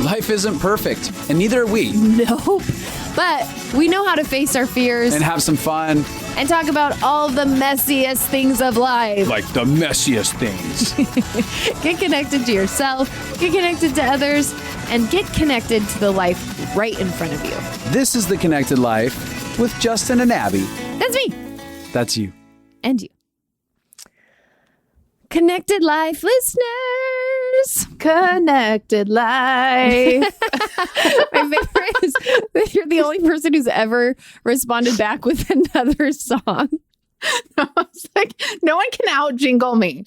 Life isn't perfect, and neither are we. Nope. But we know how to face our fears And have some fun. and talk about all the messiest things of life. Like the messiest things. Get connected to yourself, get connected to others, and get connected to the life right in front of you. This is The Connected Life with Justin and Abby. That's me. That's you. And you. Connected Life listeners. Connected Life. My favorite is that you're the only person who's ever responded back with another song. I was like, no one can out jingle me.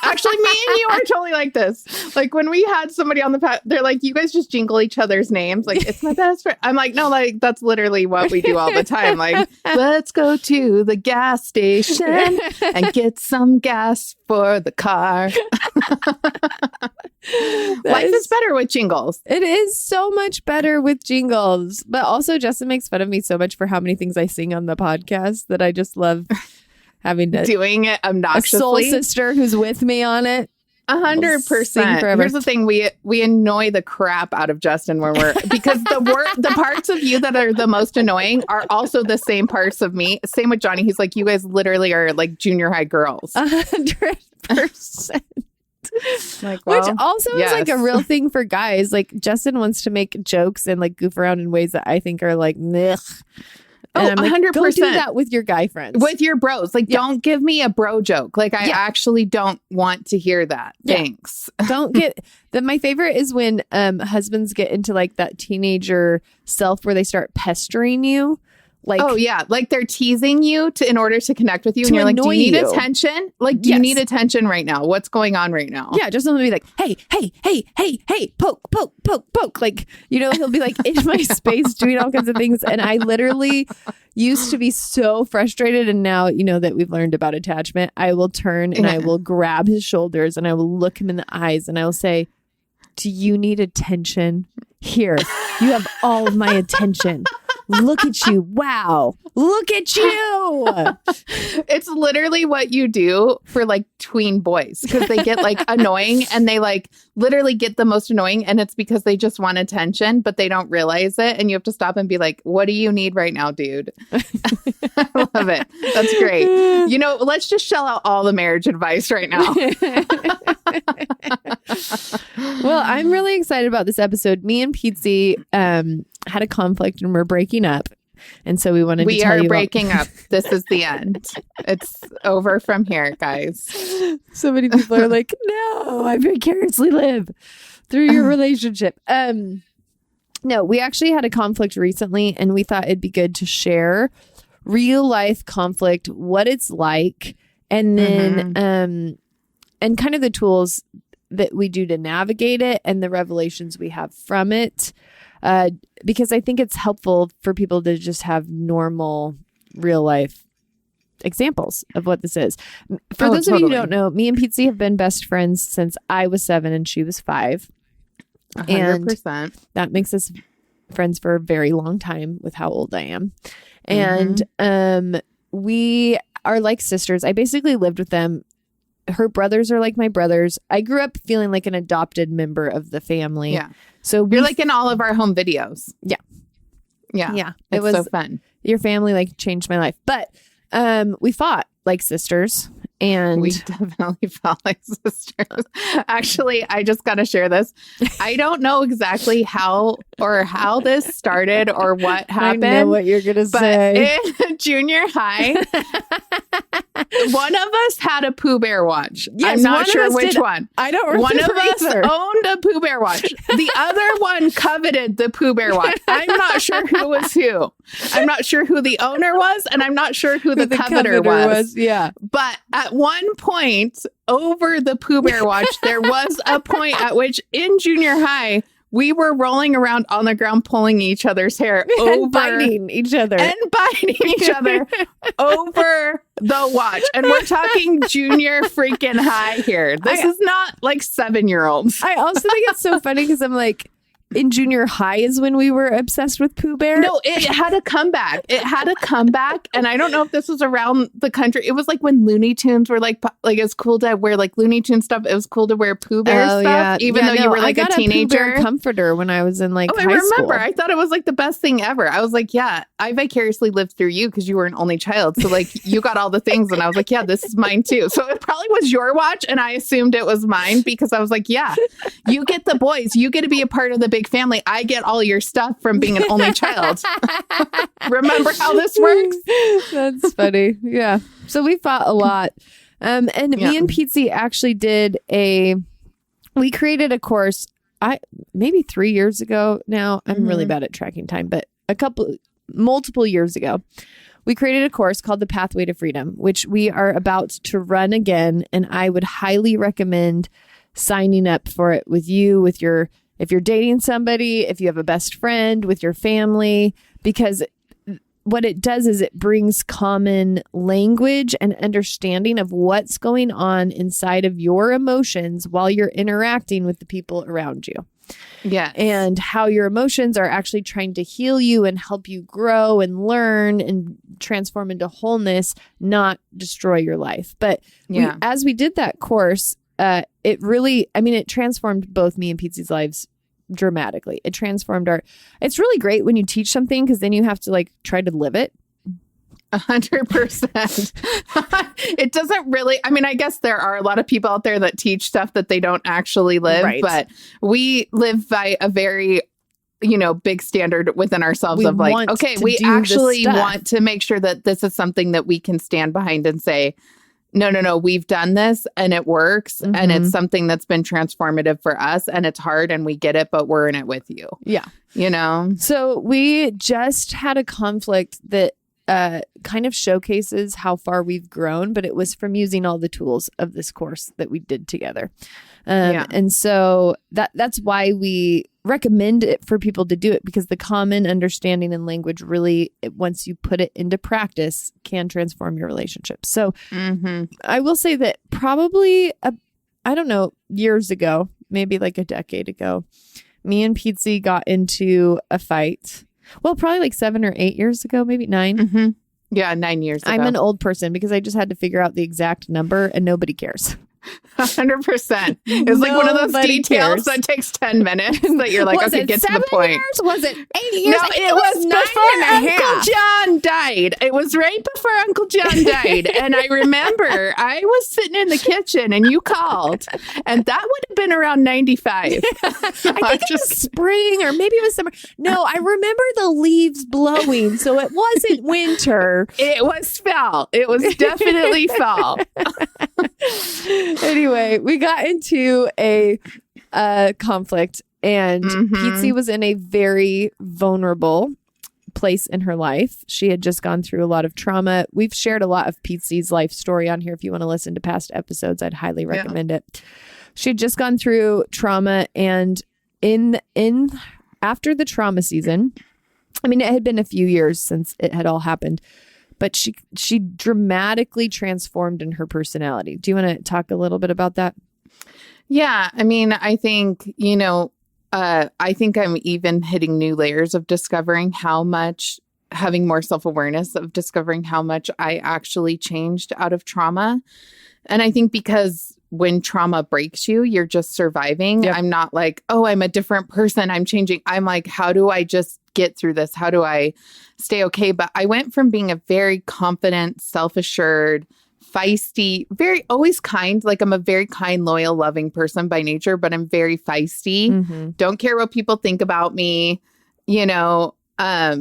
Actually, me and you are totally like this. Like when we had somebody on the they're like, you guys just jingle each other's names. Like, it's my best friend. I'm like, no, like that's literally what we do all the time. Like, let's go to the gas station and get some gas for the car. Life is better with jingles. It is so much better with jingles. But also, Justin makes fun of me so much for how many things I sing on the podcast that I just love having to doing it obnoxiously. A soul sister who's with me on it. 100%. Here's the thing: we annoy the crap out of Justin when we're because the parts of you that are the most annoying are also the same parts of me. Same with Johnny. He's like, you guys literally are like junior high girls. 100%. Like, well, which also is like a real thing for guys. Like Justin wants to make jokes and like goof around in ways that I think are like, meh. And I'm like, 100%. Go do that with your guy friends. With your bros. Like, don't give me a bro joke. Like, I actually don't want to hear that. Yeah. Thanks. Don't get... My favorite is when husbands get into like that teenager self where they start pestering you. Like, oh, yeah. Like they're teasing you in order to connect with you. And you're like, do you need attention? Like, do you need attention right now? What's going on right now? Yeah. Just something to be like, hey, poke. Like, you know, he'll be like in my space doing all kinds of things. And I literally used to be so frustrated. And now, you know, that we've learned about attachment, I will turn and I will grab his shoulders and I will look him in the eyes and I will say, do you need attention? Here, you have all of my attention. Look at you. Wow. Look at you. It's literally what you do for like tween boys because they get like annoying and they like literally get the most annoying. And it's because they just want attention, but they don't realize it. And you have to stop and be like, what do you need right now, dude? I love it. That's great. You know, let's just shell out all the marriage advice right now. Well, I'm really excited about this episode. Me and Pietze had a conflict and we're breaking up. And so we wanted to tell you. We are breaking up. This is the end. It's over from here, guys. So many people are like, no, I vicariously live through your relationship. No, we actually had a conflict recently and we thought it'd be good to share real life conflict, what it's like, and then and kind of the tools that we do to navigate it and the revelations we have from it. Because I think it's helpful for people to just have normal real life examples of what this is. For those of you who don't know, me and Pietze have been best friends since I was 7 and she was 5. 100%. And that makes us friends for a very long time with how old I am. And we are like sisters. I basically lived with them. Her brothers are like my brothers. I grew up feeling like an adopted member of the family. Yeah. So you're like in all of our home videos. Yeah. Yeah. Yeah. It was so fun. Your family like changed my life. But we fought like sisters. And we definitely felt like sisters. Actually, I just got to share this. I don't know exactly how this started or what happened. I know what you're going to say. In junior high, one of us had a Pooh Bear watch. Yes, I'm not sure which one. I don't remember One of us either. owned a Pooh Bear watch. The other one coveted the Pooh Bear watch. I'm not sure who was who. I'm not sure who the owner was, and I'm not sure who the coveter was. Yeah. But at one point over the Pooh Bear watch, there was a point at which in junior high, we were rolling around on the ground, pulling each other's hair and biting each other over the watch. And we're talking junior freaking high here. This is not like 7-year-olds. I also think it's so funny because I'm like, in junior high is when we were obsessed with Pooh Bear. No, it had a comeback. It had a comeback. And I don't know if this was around the country. It was like when Looney Tunes were like it was cool to wear like Looney Tune stuff. It was cool to wear Pooh Bear stuff, even though you were like I got a teenager. A Pooh Bear comforter when I was in like high I remember. school. I thought it was like the best thing ever. I was like, yeah, I vicariously lived through you because you were an only child. So like you got all the things. And I was like, yeah, this is mine too. So it probably was your watch. And I assumed it was mine because I was like, yeah, you get the boys. You get to be a part of the big family. I get all your stuff from being an only child. Remember how this works? That's funny. Yeah. So we fought a lot. And me and Pietze actually we created a course, maybe 3 years ago now. I'm really bad at tracking time, but multiple years ago, we created a course called The Pathway to Freedom, which we are about to run again. And I would highly recommend signing up for it with you, if you're dating somebody, if you have a best friend, with your family, because what it does is it brings common language and understanding of what's going on inside of your emotions while you're interacting with the people around you. Yeah. And how your emotions are actually trying to heal you and help you grow and learn and transform into wholeness, not destroy your life. But as we did that course, it really, it transformed both me and Pietze's lives dramatically. It transformed it's really great when you teach something because then you have to like try to live it. 100%. It doesn't really, I guess there are a lot of people out there that teach stuff that they don't actually live, but we live by a very, big standard within ourselves of like, okay, we actually want to make sure that this is something that we can stand behind and say, no, we've done this and it works and it's something that's been transformative for us and it's hard and we get it, but we're in it with you. Yeah. So we just had a conflict that kind of showcases how far we've grown, but it was from using all the tools of this course that we did together. And so that's why we recommend it for people to do it, because the common understanding and language really, once you put it into practice, can transform your relationship. So I will say that probably, years ago, maybe like a decade ago, me and Pietze got into a fight. Well, probably like 7 or 8 years ago, maybe 9. Yeah, 9 years ago. I'm an old person because I just had to figure out the exact number and nobody cares. 100%. It's like one of those details that takes 10 minutes that you're like, okay, get to the point. Years? Was it 8 years? No, it was before Uncle John died. It was right before Uncle John died. And I remember I was sitting in the kitchen and you called, and that would have been around 95. I think it was spring or maybe it was summer. No, I remember the leaves blowing. So it wasn't winter. It was fall. It was definitely fall. Anyway, we got into a conflict, and Pietze was in a very vulnerable place in her life. She had just gone through a lot of trauma. We've shared a lot of Pietze's life story on here. If you want to listen to past episodes, I'd highly recommend it. She had just gone through trauma, and in after the trauma season, it had been a few years since it had all happened. But she dramatically transformed in her personality. Do you want to talk a little bit about that? Yeah. I think, I think I'm even hitting new layers of discovering how much, having more self-awareness of discovering how much I actually changed out of trauma. And I think because when trauma breaks you, you're just surviving. Yep. I'm not like, oh, I'm a different person, I'm changing. I'm like, how do I just get through this? How do I stay okay? But I went from being a very confident, self-assured, feisty, very always kind. Like I'm a very kind, loyal, loving person by nature, but I'm very feisty. Don't care what people think about me. I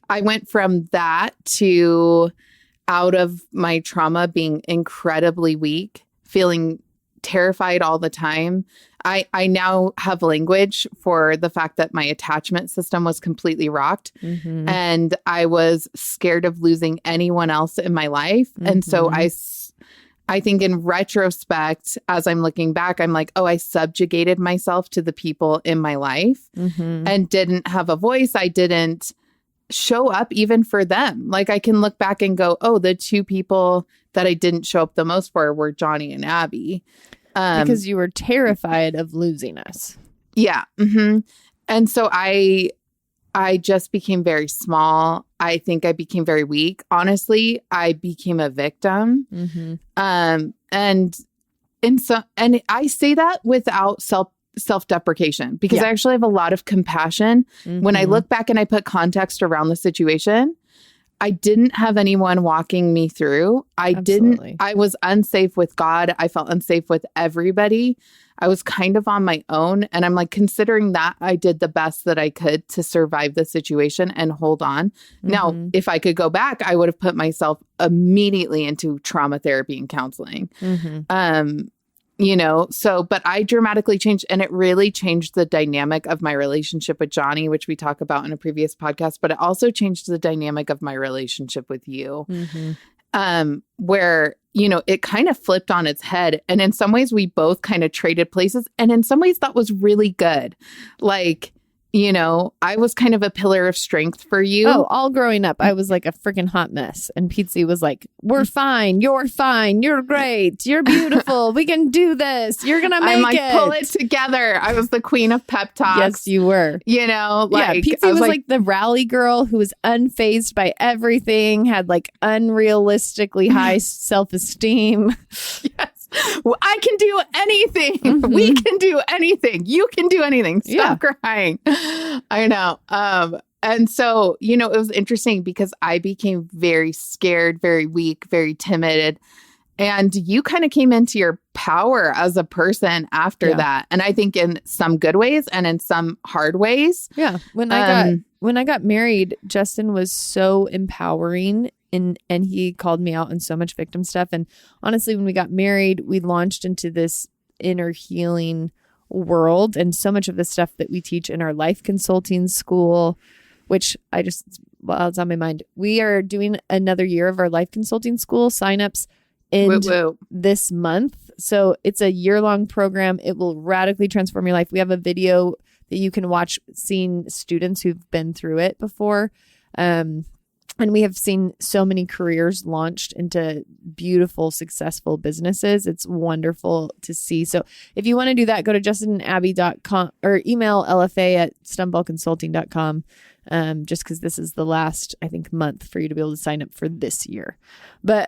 went from that to out of my trauma being incredibly weak, feeling terrified all the time. I now have language for the fact that my attachment system was completely rocked and I was scared of losing anyone else in my life. And so I think in retrospect, as I'm looking back, I'm like, oh, I subjugated myself to the people in my life and didn't have a voice. I didn't show up even for them. Like I can look back and go, oh, the two people that I didn't show up the most for were Johnny and Abby. Because you were terrified of losing us. Yeah. And so I just became very small. I think I became very weak. Honestly, I became a victim. And I say that without self-deprecation, because I actually have a lot of compassion. When I look back and I put context around the situation, I didn't have anyone walking me through. I was unsafe with God. I felt unsafe with everybody. I was kind of on my own. And I'm like, considering that, I did the best that I could to survive the situation and hold on. Now, if I could go back, I would have put myself immediately into trauma therapy and counseling. But I dramatically changed, and it really changed the dynamic of my relationship with Johnny, which we talk about in a previous podcast, but it also changed the dynamic of my relationship with you, where, it kind of flipped on its head. And in some ways we both kind of traded places. And in some ways that was really good. Like, I was kind of a pillar of strength for you. Oh, all growing up, I was like a freaking hot mess. And Pietze was like, we're fine. You're fine. You're great. You're beautiful. We can do this. You're going to make it. Pull it together. I was the queen of pep talks. Yes, you were. Pietze was like the rally girl who was unfazed by everything, had like unrealistically high self-esteem. Yes. Well, I can do anything. We can do anything. You can do anything. Stop crying. I know. And so, it was interesting because I became very scared, very weak, very timid. And you kind of came into your power as a person after that. And I think in some good ways and in some hard ways. Yeah. When I got married, Justin was so empowering. And he called me out on so much victim stuff. And honestly, when we got married, we launched into this inner healing world. And so much of the stuff that we teach in our life consulting school, which it's on my mind. We are doing another year of our life consulting school. Signups end this month. So it's a year-long program. It will radically transform your life. We have a video that you can watch seeing students who've been through it before. And we have seen so many careers launched into beautiful, successful businesses. It's wonderful to see. So if you want to do that, go to justinandabby.com or email lfa@stumbullconsulting.com. Just because this is the last, I think, month for you to be able to sign up for this year. But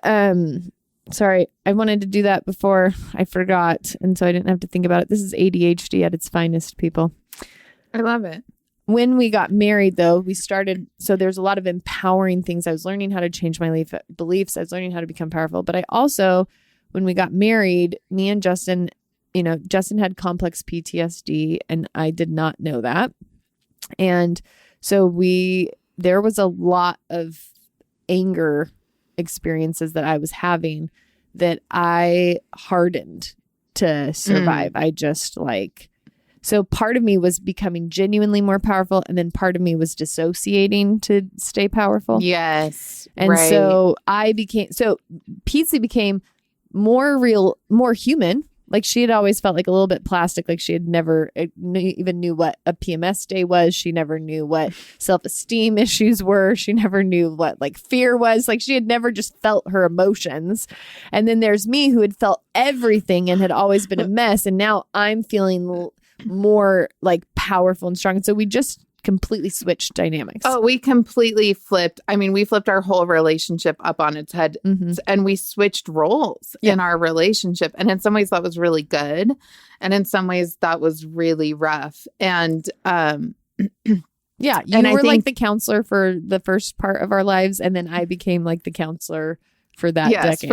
sorry, I wanted to do that before I forgot. And so I didn't have to think about it. This is ADHD at its finest, people. I love it. When we got married, though, so there's a lot of empowering things. I was learning how to change my beliefs. I was learning how to become powerful. But I also, when we got married, me and Justin, Justin had complex PTSD, and I did not know that. And so there was a lot of anger experiences that I was having that I hardened to survive. I just so part of me was becoming genuinely more powerful, and then part of me was dissociating to stay powerful. Yes. And so Pietze became more real, more human. Like she had always felt like a little bit plastic, like she had never even knew what a PMS day was. She never knew what self-esteem issues were. She never knew what fear was. Like she had never just felt her emotions. And then there's me who had felt everything and had always been a mess. And now I'm feeling more powerful and strong. And so we just completely switched dynamics. Oh, we completely flipped. I mean, we flipped our whole relationship up on its head, and we switched roles in our relationship. And in some ways that was really good. And in some ways that was really rough. And, yeah, you were like the counselor for the first part of our lives. And then I became the counselor for that decade.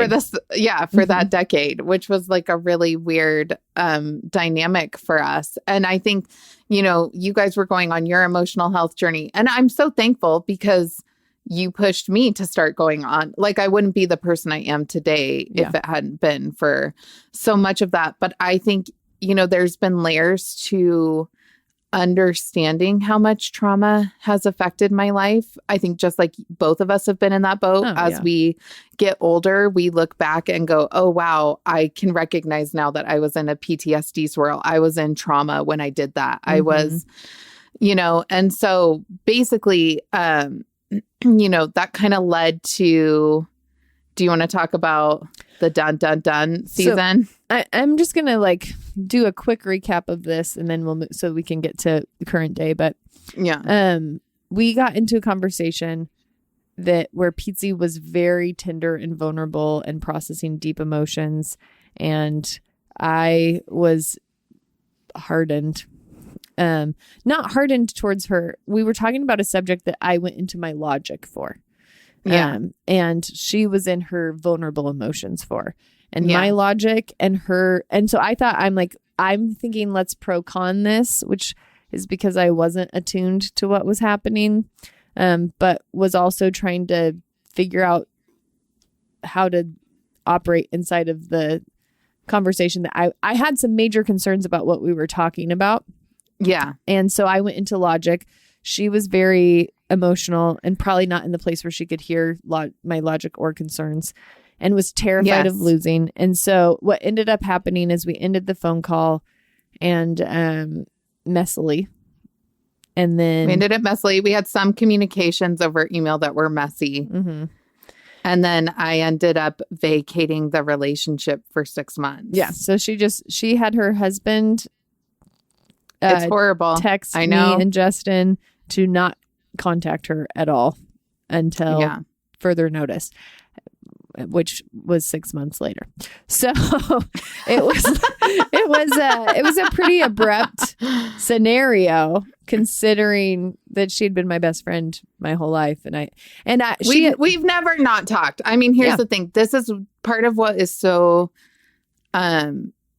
For that decade, which was a really weird dynamic for us. And I think, you guys were going on your emotional health journey. And I'm so thankful because you pushed me to start going on. I wouldn't be the person I am today if it hadn't been for so much of that. But I think, there's been layers to understanding how much trauma has affected my life. I think just like both of us have been in that boat. We get older, we look back and go, oh, wow, I can recognize now that I was in a PTSD swirl. I was in trauma when I did that. I was, and so basically, that kind of led to, do you want to talk about the dun dun dun season? I'm just gonna like do a quick recap of this, and then we'll move so we can get to the current day. But we got into a conversation where Pietze was very tender and vulnerable and processing deep emotions, and I was hardened. Not hardened towards her. We were talking about a subject that I went into my logic for. And she was in her vulnerable emotions for. And my logic and her. And so I thought, I'm thinking let's pro con this, which is because I wasn't attuned to what was happening, but was also trying to figure out how to operate inside of the conversation that I had some major concerns about what we were talking about. Yeah. And so I went into logic. She was very emotional and probably not in the place where she could hear my logic or concerns, and was terrified of losing. And so what ended up happening is we ended the phone call and messily. And then we ended it messily. We had some communications over email that were messy. Mm-hmm. And then I ended up vacating the relationship for 6 months. Yeah. So she had her husband it's horrible. Text me and Justin to not contact her at all until further notice, which was 6 months later. So it was a pretty abrupt scenario, considering that she'd been my best friend my whole life, we've never not talked. I mean, here's the thing. This is part of what is so.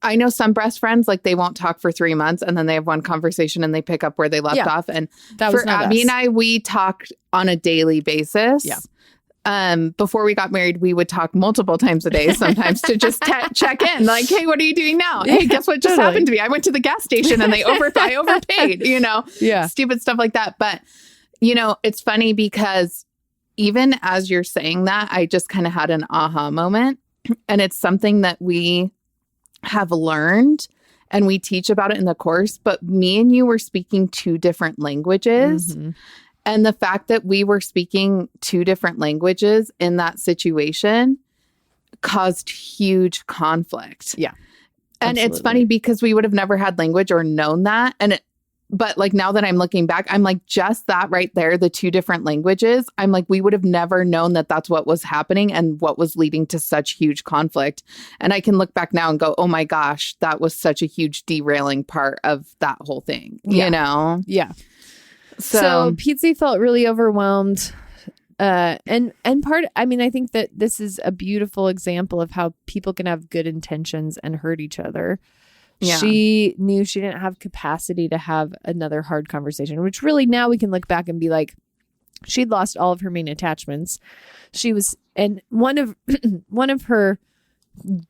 I know some best friends, like they won't talk for 3 months and then they have one conversation and they pick up where they left off. And that for Abby and I, we talked on a daily basis. Yeah. Before we got married, we would talk multiple times a day, sometimes to just check in. Like, hey, what are you doing now? Hey, guess what just happened to me? I went to the gas station and I overpaid, stupid stuff like that. But, it's funny because even as you're saying that, I just kind of had an aha moment. And it's something that we have learned and we teach about it in the course, but me and you were speaking two different languages. Mm-hmm. And the fact that we were speaking two different languages in that situation caused huge conflict. Yeah. And absolutely. It's funny because we would have never had language or known that. But like now that I'm looking back, I'm like, just that right there, the two different languages, I'm like, we would have never known that that's what was happening and what was leading to such huge conflict. And I can look back now and go, oh my gosh, that was such a huge derailing part of that whole thing, you know? Yeah. So Pietze felt really overwhelmed. And part, I think that this is a beautiful example of how people can have good intentions and hurt each other. Yeah. She knew she didn't have capacity to have another hard conversation, which really now we can look back and be like, she'd lost all of her main attachments. And one of her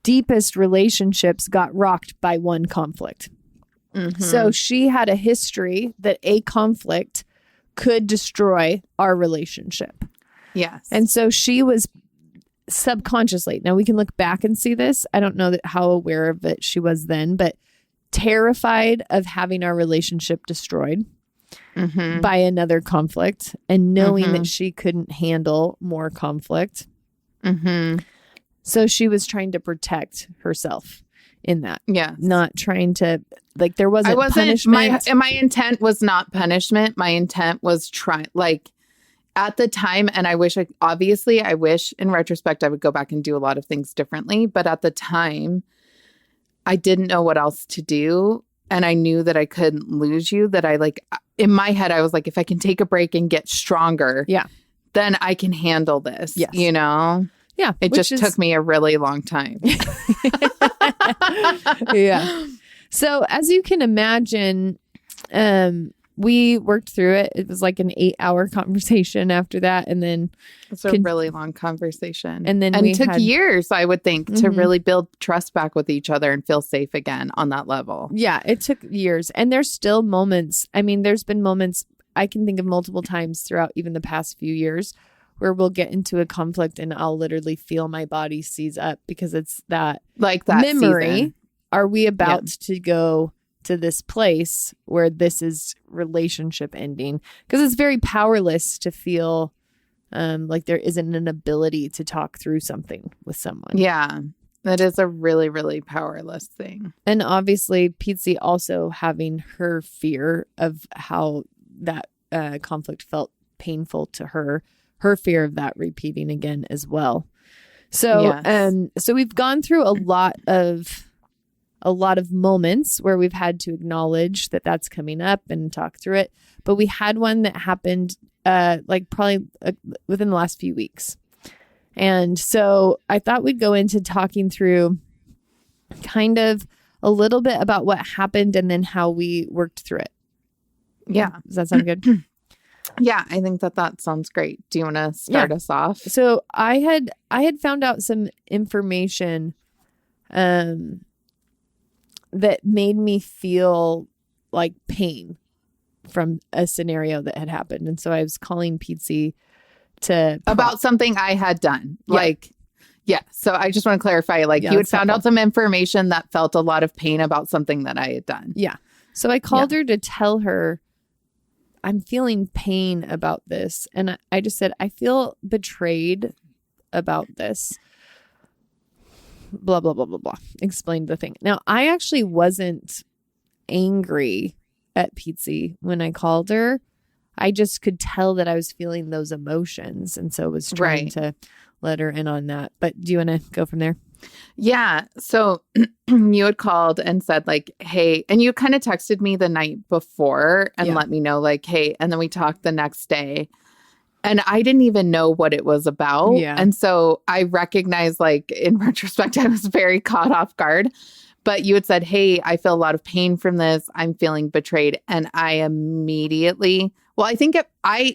deepest relationships got rocked by one conflict. Mm-hmm. So she had a history that a conflict could destroy our relationship. Yes. And so she was subconsciously, now we can look back and see this. I don't know how aware of it she was then, but terrified of having our relationship destroyed by another conflict, and knowing that she couldn't handle more conflict. Mm-hmm. So she was trying to protect herself in that. Yeah. Not trying to, like, there wasn't punishment. My intent was not punishment. My intent was at the time, and I wish in retrospect, I would go back and do a lot of things differently. But at the time, I didn't know what else to do. And I knew that I couldn't lose you, that in my head, I was like, if I can take a break and get stronger, then I can handle this, you know? Yeah. It just took me a really long time. Yeah. So as you can imagine, we worked through it. It was like an 8-hour conversation after that. And then it's a really long conversation. And then it took years, I would think, to really build trust back with each other and feel safe again on that level. Yeah, it took years. And there's still moments. There's been moments I can think of multiple times throughout even the past few years where we'll get into a conflict and I'll literally feel my body seize up because it's that memory. Season. Are we about to go to this place where this is relationship ending? Because it's very powerless to feel Like there isn't an ability to talk through something with someone. Yeah. That is a really, really powerless thing. And obviously, Pietze also having her fear of how that conflict felt painful to her fear of that repeating again as well. So, Yes. So we've gone through a lot of moments where we've had to acknowledge that that's coming up and talk through it. But we had one that happened like probably within the last few weeks. And so I thought we'd go into talking through kind of a little bit about what happened and then how we worked through it. Yeah. Does that sound good? Yeah, I think that sounds great. Do you want to start us off? So I had found out some information that made me feel like pain from a scenario that had happened. And so I was calling Pietze about something I had done. So I just want to clarify, like you had found out some information that felt a lot of pain about something that I had done. Yeah. So I called her to tell her I'm feeling pain about this. And I just said, I feel betrayed about this. Blah, blah, blah, blah, blah. Explained the thing. Now, I actually wasn't angry at Pietze when I called her. I just could tell that I was feeling those emotions. And so was trying to let her in on that. But do you want to go from there? Yeah. So you had called and said like, hey, and you kind of texted me the night before and let me know like, hey, and then we talked the next day and I didn't even know what it was about. Yeah. And so I recognized like in retrospect, I was very caught off guard. But you had said, hey, I feel a lot of pain from this. I'm feeling betrayed. And I immediately, I think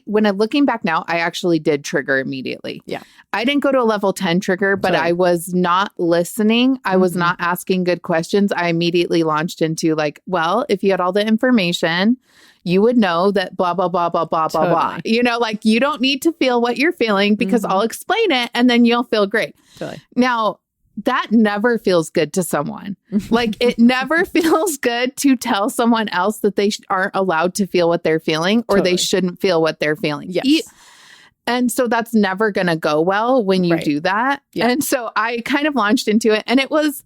when I'm looking back now, I actually did trigger immediately. Yeah. I didn't go to a level 10 trigger, but I was not listening. I was not asking good questions. I immediately launched into like, well, if you had all the information, you would know that blah, blah, blah, blah, blah, blah, blah. You know, like you don't need to feel what you're feeling because I'll explain it and then you'll feel great. Totally. Now, that never feels good to someone. Like it never feels good to tell someone else that they aren't allowed to feel what they're feeling or they shouldn't feel what they're feeling. Yes. And so that's never going to go well when you do that. Yeah. And so I kind of launched into it and it was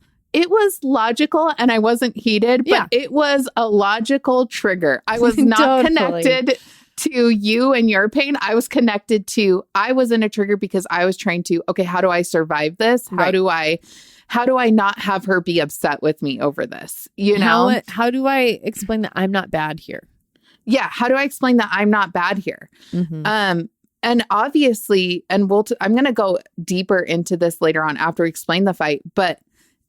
logical and I wasn't heated, but it was a logical trigger. I was not connected to you and your pain. I was connected to, I was in a trigger because I was trying to, okay, how do I survive this? How do I not have her be upset with me over this? You know, how do I explain that I'm not bad here? Yeah. How do I explain that I'm not bad here? And obviously, and I'm going to go deeper into this later on after we explain the fight, but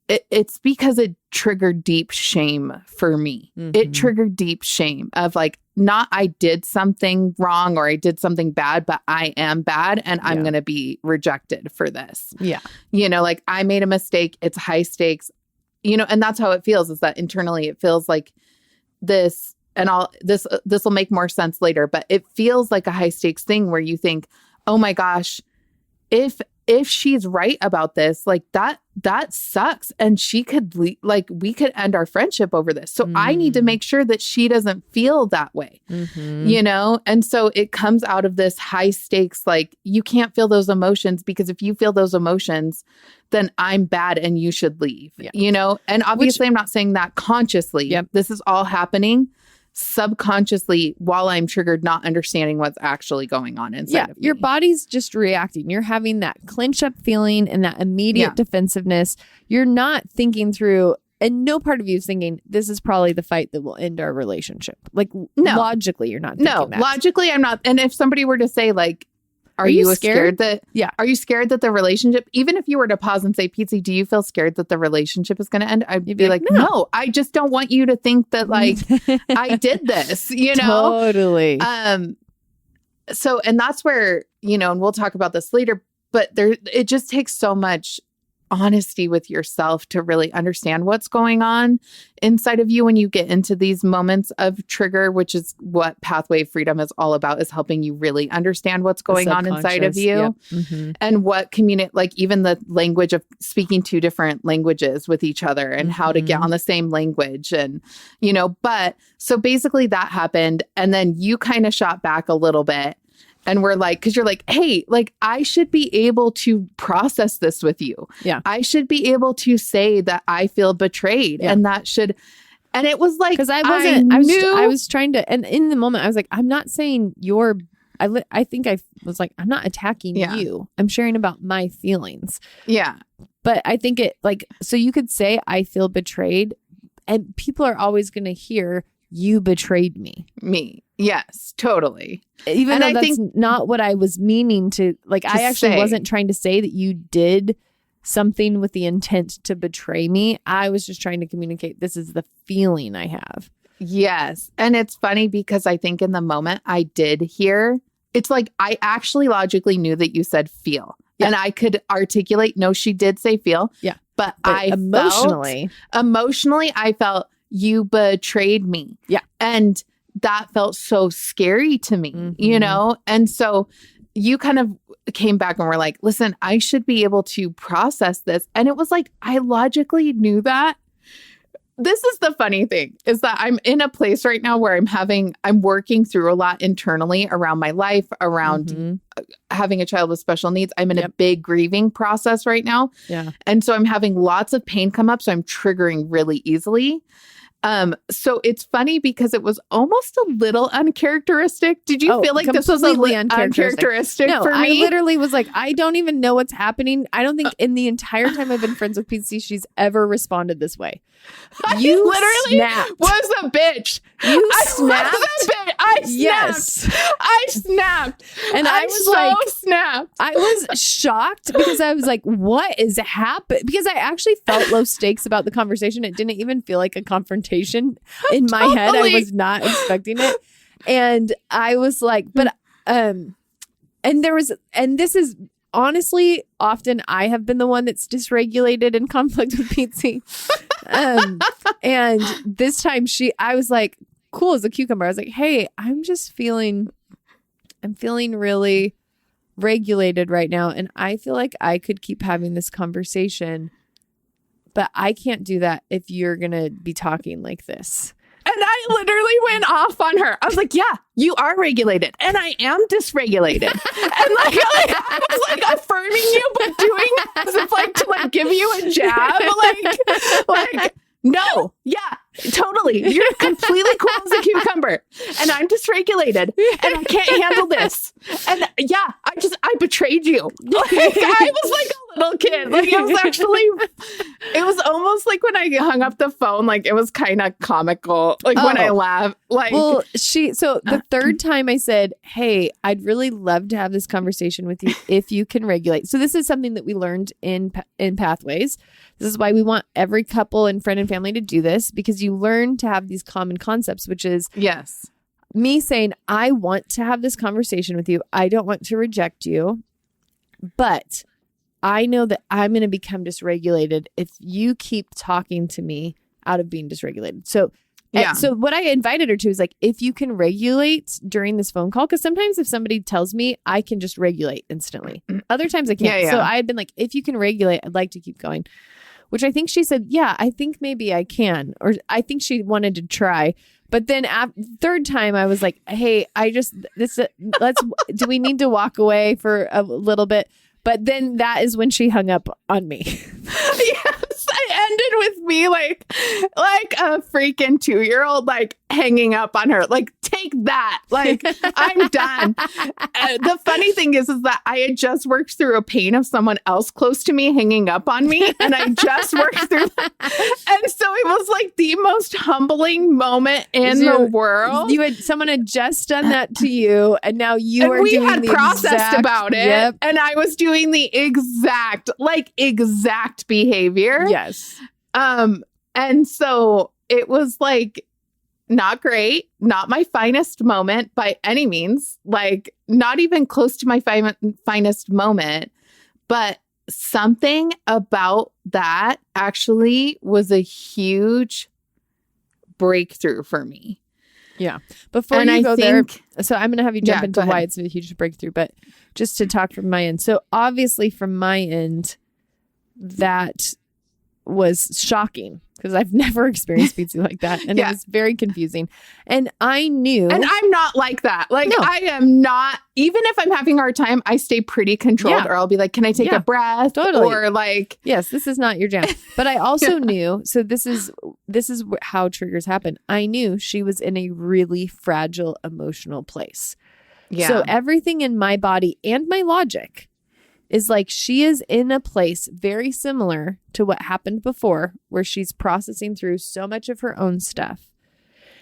it's because it triggered deep shame for me. It triggered deep shame of like, not I did something wrong or I did something bad, but I am bad and I'm going to be rejected for this. Yeah. You know, like I made a mistake. It's high stakes, you know, and that's how it feels is that internally it feels like this and this will make more sense later, but it feels like a high stakes thing where you think, oh my gosh, if she's right about this, like that sucks. And she could we could end our friendship over this. So I need to make sure that she doesn't feel that way, you know? And so it comes out of this high stakes, like you can't feel those emotions because if you feel those emotions, then I'm bad and you should leave, you know? And obviously I'm not saying that consciously. This is all happening subconsciously while I'm triggered, not understanding what's actually going on inside of me. Your body's just reacting. You're having that clinch up feeling and that immediate defensiveness. You're not thinking through, and no part of you is thinking, this is probably the fight that will end our relationship. Like, logically, you're not thinking that. Logically, I'm not. And if somebody were to say, like, are you scared that? Are you scared that the relationship, even if you were to pause and say, Pietze, do you feel scared that the relationship is going to end? I'd be like, no, I just don't want you to think that like I did this, you know? Totally. So, and that's where, you know, and we'll talk about this later, but it just takes so much honesty with yourself to really understand what's going on inside of you when you get into these moments of trigger, which is what Pathway Freedom is all about, is helping you really understand what's going on inside of you and what like even the language of speaking two different languages with each other and how to get on the same language and, you know, but so basically that happened. And then you kind of shot back a little bit And we're like, because you're like, hey, like I should be able to process this with you. Yeah. I should be able to say that I feel betrayed, and that should. And it was like, because I was trying to, and in the moment I was like, I'm not saying I think I was like, I'm not attacking you. I'm sharing about my feelings. Yeah. But I think it like, so you could say I feel betrayed, and people are always going to hear you betrayed me. Yes, totally. Even though that's not what I was meaning to, like, I actually wasn't trying to say that you did something with the intent to betray me. I was just trying to communicate, this is the feeling I have. Yes. And it's funny because I think in the moment I did hear, it's like I actually logically knew that you said feel. Yeah. And I could articulate, no, she did say feel. Yeah. But I emotionally, I felt you betrayed me. Yeah. And that felt so scary to me, you know? And so you kind of came back and were like, listen, I should be able to process this. And it was like, I logically knew that. This is the funny thing, is that I'm in a place right now where I'm working through a lot internally around my life, around having a child with special needs. I'm in a big grieving process right now. Yeah. And so I'm having lots of pain come up. So I'm triggering really easily. So it's funny because it was almost a little uncharacteristic. Did you feel like this was a little uncharacteristic for me? I literally was like, I don't even know what's happening. I don't think in the entire time I've been friends with Pietze, she's ever responded this way. You literally snapped. Was a bitch. You snapped. Was a bitch. I snapped. Yes. I snapped. And I was snapped. I was shocked because I was like, what is happening? Because I actually felt low stakes about the conversation. It didn't even feel like a confrontation in my head. I was not expecting it. And I was like, but, and this is honestly, often I have been the one that's dysregulated in conflict with Pietze. And this time I was like, cool as a cucumber. I was like, hey, I'm feeling really regulated right now. And I feel like I could keep having this conversation, but I can't do that if you're going to be talking like this. And I literally went off on her. I was like, yeah, you are regulated. And I am dysregulated. And I was like affirming you, but doing as if like to like give you a jab. Like, no, yeah, totally. You're completely cool as a cucumber. And I'm dysregulated. And I can't handle this. And yeah, I betrayed you. Like, I was like a little kid. Like it was almost like when I hung up the phone, like it was kind of comical. Like when I laughed. Like, well, so the third time I said, hey, I'd really love to have this conversation with you if you can regulate. So this is something that we learned in Pathways. This is why we want every couple and friend and family to do this, because you learn to have these common concepts, which is me saying, I want to have this conversation with you. I don't want to reject you, but I know that I'm going to become dysregulated if you keep talking to me out of being dysregulated. So so what I invited her to is like, if you can regulate during this phone call, because sometimes if somebody tells me, I can just regulate instantly. Other times I can't. So I had been like, if you can regulate, I'd like to keep going. Which I think she said, yeah, I think maybe I can. Or I think she wanted to try. But then third time I was like, hey, do we need to walk away for a little bit? But then that is when she hung up on me. Yes, I ended with me like a freaking 2-year-old, like hanging up on her. Like, take that. Like, I'm done. The funny thing is that I had just worked through a pain of someone else close to me hanging up on me. And I just worked through that. And so it was like the most humbling moment in the world. Someone had just done that to you. And now you are doing the exact. We had processed about it. Yep. And I was doing the exact behavior. Yes. And so it was like, not great, not my finest moment by any means, like not even close to my finest moment, but something about that actually was a huge breakthrough for me. Yeah. Before you go there, so I'm going to have you jump into why it's a huge breakthrough, but just to talk from my end. So obviously from my end, that was shocking because I've never experienced pizza like that. And it was very confusing. And I knew. And I'm not like that. Like, No. I am not, even if I'm having a hard time, I stay pretty controlled, or I'll be like, can I take a breath? Totally. Or like, yes, this is not your jam. But I also knew, so this is how triggers happen. I knew she was in a really fragile emotional place. yeah. So everything in my body and my logic is like she is in a place very similar to what happened before, where she's processing through so much of her own stuff.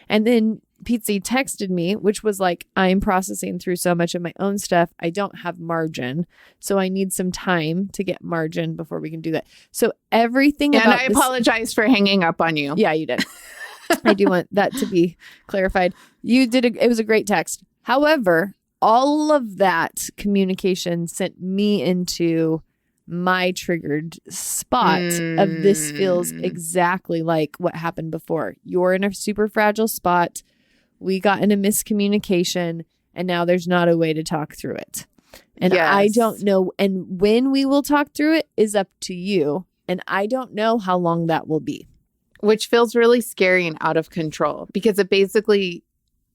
And then Pietze texted me, which was like, I'm processing through so much of my own stuff. I don't have margin. So I need some time to get margin before we can do that. So everything and about I apologize for hanging up on you. Yeah, you did. I do want that to be clarified. You did. It was a great text. However, all of that communication sent me into my triggered spot of this feels exactly like what happened before. You're in a super fragile spot. We got in a miscommunication, and now there's not a way to talk through it. And I don't know. And when we will talk through it is up to you. And I don't know how long that will be. Which feels really scary and out of control, because it basically,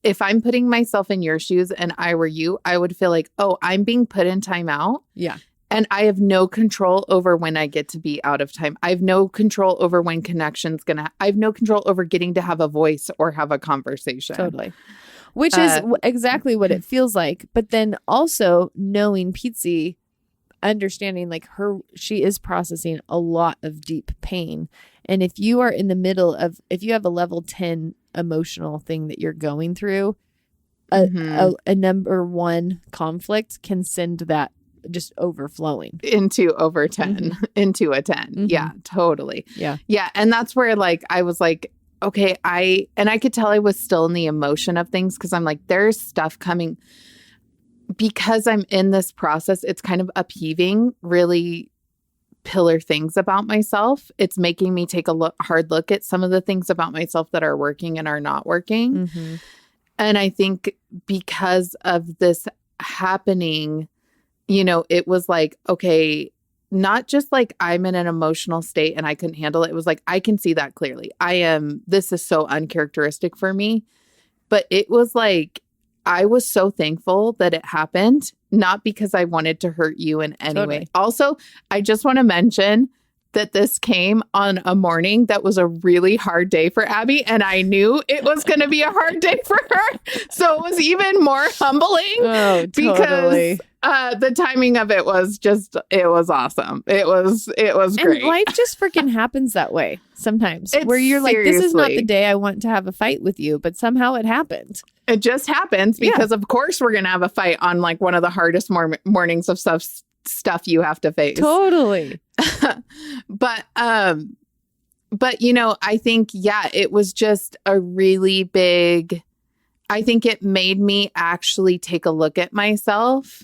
if I'm putting myself in your shoes and I were you, I would feel like, oh, I'm being put in timeout. Yeah. And I have no control over when I get to be out of time. I have no control over when connection's I have no control over getting to have a voice or have a conversation. Totally. Which is exactly what it feels like. But then also knowing Pietze, understanding like she is processing a lot of deep pain. And if you are in the middle of, if you have a level 10 emotional thing that you're going through, a number one conflict can send that just overflowing into over 10, into a 10. Yeah, totally. Yeah. Yeah. And that's where like, I was like, okay, I could tell I was still in the emotion of things, because I'm like, there's stuff coming because I'm in this process. It's kind of upheaving really pillar things about myself. It's making me take a hard look at some of the things about myself that are working and are not working. And I think because of this happening, it was like, okay, not just like I'm in an emotional state and I couldn't handle it. It was like, I can see that clearly. This is so uncharacteristic for me. But it was like, I was so thankful that it happened, not because I wanted to hurt you in any way. Also, I just want to mention that this came on a morning that was a really hard day for Abby, and I knew it was going to be a hard day for her. So it was even more humbling because the timing of it was it was awesome. It was great. And life just freaking happens that way sometimes, where you're like, this is not the day I want to have a fight with you, but somehow it happened. It just happens because of course we're going to have a fight on like one of the hardest mornings of stuff you have to face. Totally. But I think, it was just a really big, I think it made me actually take a look at myself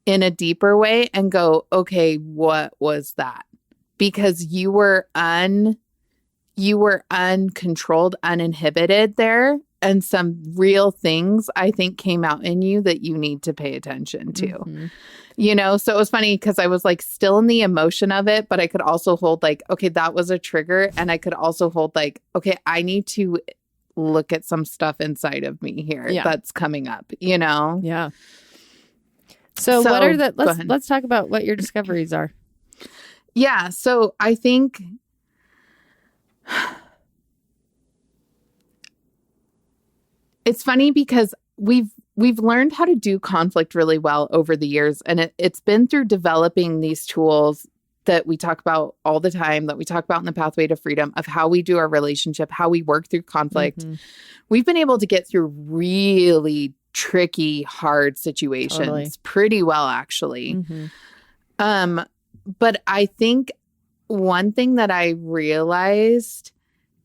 in a deeper way and go, okay, what was that? Because you were uncontrolled, uninhibited there. And some real things, I think, came out in you that you need to pay attention to. So it was funny because I was like still in the emotion of it, but I could also hold like, okay, that was a trigger. And I could also hold like, okay, I need to look at some stuff inside of me here that's coming up, Yeah. So what are let's talk about what your discoveries are. Yeah. So I think it's funny because we've learned how to do conflict really well over the years. And it's been through developing these tools that we talk about all the time, that we talk about in the Pathway to Freedom, of how we do our relationship, how we work through conflict. We've been able to get through really tricky, hard situations pretty well, actually. But I think one thing that I realized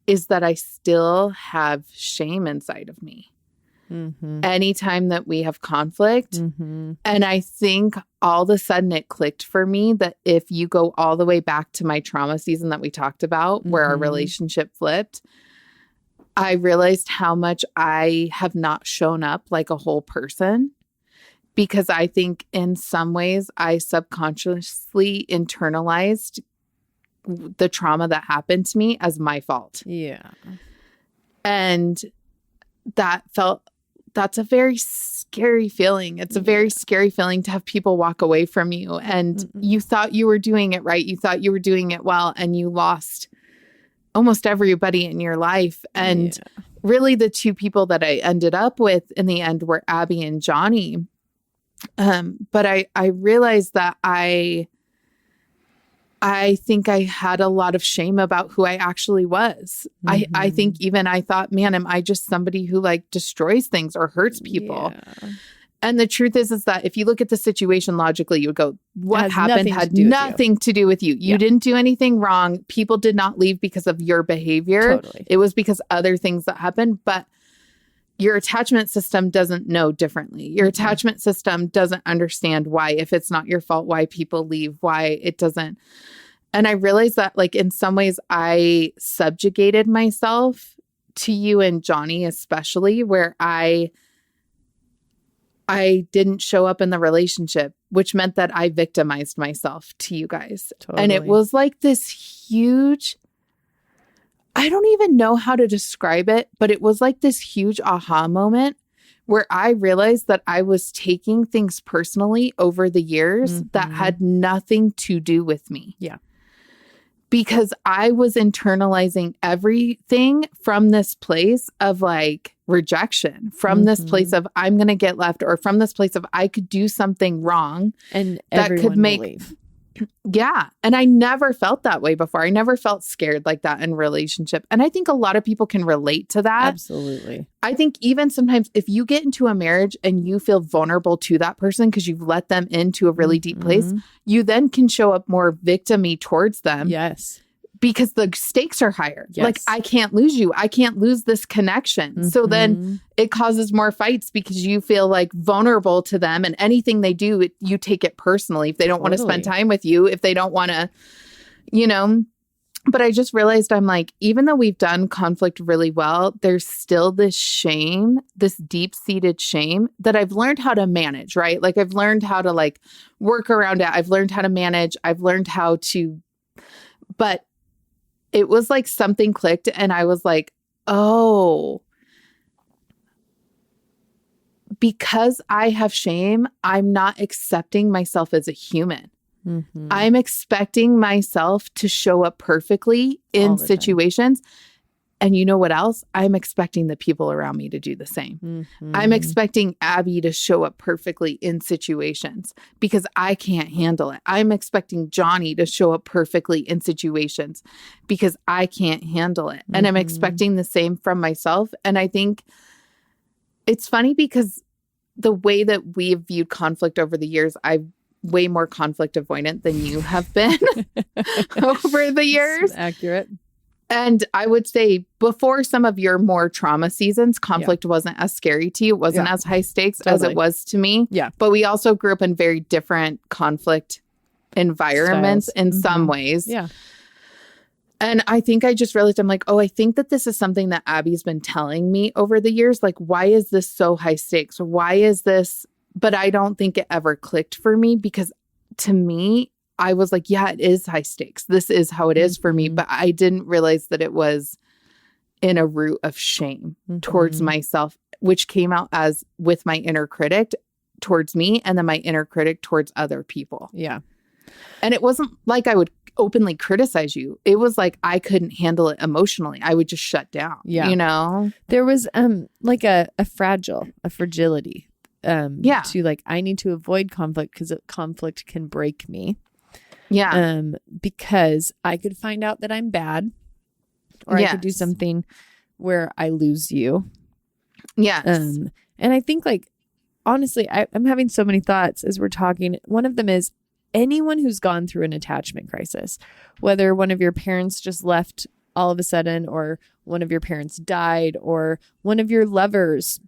is that I still have shame inside of me. Anytime that we have conflict. And I think all of a sudden it clicked for me that if you go all the way back to my trauma season that we talked about, where our relationship flipped, I realized how much I have not shown up like a whole person, because I think in some ways I subconsciously internalized the trauma that happened to me as my fault. Yeah. And that's a very scary feeling. It's a very scary feeling to have people walk away from you. And you thought you were doing it right. You thought you were doing it well, and you lost almost everybody in your life. And really the two people that I ended up with in the end were Abby and Johnny. But I realized that I think I had a lot of shame about who I actually was. I think even I thought, man, am I just somebody who like destroys things or hurts people? Yeah. And the truth is that if you look at the situation logically, you would go, what happened had nothing to do with you. You didn't do anything wrong. People did not leave because of your behavior. Totally. It was because other things that happened. But your attachment system doesn't know differently. Your attachment system doesn't understand why, if it's not your fault, why people leave, why it doesn't. And I realized that like in some ways I subjugated myself to you and Johnny, especially where I didn't show up in the relationship, which meant that I victimized myself to you guys. Totally. And it was like this huge, I don't even know how to describe it, but it was like this huge aha moment where I realized that I was taking things personally over the years that had nothing to do with me. Yeah. Because I was internalizing everything from this place of like rejection, from this place of I'm going to get left, or from this place of I could do something wrong and that could make leave. Yeah. And I never felt that way before. I never felt scared like that in a relationship. And I think a lot of people can relate to that. Absolutely. I think even sometimes if you get into a marriage and you feel vulnerable to that person because you've let them into a really deep place, you then can show up more victim-y towards them. Yes. Because the stakes are higher. Yes. Like, I can't lose you. I can't lose this connection. So then it causes more fights because you feel like vulnerable to them, and anything they do, you take it personally. If they don't want to spend time with you, if they don't want to, you know. But I just realized I'm like, even though we've done conflict really well, there's still this shame, this deep-seated shame that I've learned how to manage, right? Like I've learned how to like work around it. I've learned how to manage. I've learned how to, but it was like something clicked and I was like, oh, because I have shame, I'm not accepting myself as a human. I'm expecting myself to show up perfectly in situations. And you know what else? I'm expecting the people around me to do the same. I'm expecting Abby to show up perfectly in situations because I can't handle it. I'm expecting Johnny to show up perfectly in situations because I can't handle it. And I'm expecting the same from myself. And I think it's funny because the way that we've viewed conflict over the years, I'm way more conflict avoidant than you have been over the years. That's accurate. And I would say before some of your more trauma seasons, conflict wasn't as scary to you. It wasn't as high stakes as it was to me. Yeah. But we also grew up in very different conflict environments in some ways. Yeah. And I think I just realized, I'm like, oh, I think that this is something that Abby's been telling me over the years. Like, why is this so high stakes? Why is this? But I don't think it ever clicked for me because to me, I was like, yeah, it is high stakes. This is how it is for me. But I didn't realize that it was in a root of shame towards myself, which came out as with my inner critic towards me and then my inner critic towards other people. Yeah. And it wasn't like I would openly criticize you. It was like I couldn't handle it emotionally. I would just shut down. Yeah. You know? There was like a fragility to like, I need to avoid conflict because conflict can break me. Yeah. Because I could find out that I'm bad or I could do something where I lose you. Yes. And I think like, honestly, I'm having so many thoughts as we're talking. One of them is anyone who's gone through an attachment crisis, whether one of your parents just left all of a sudden or one of your parents died or one of your lovers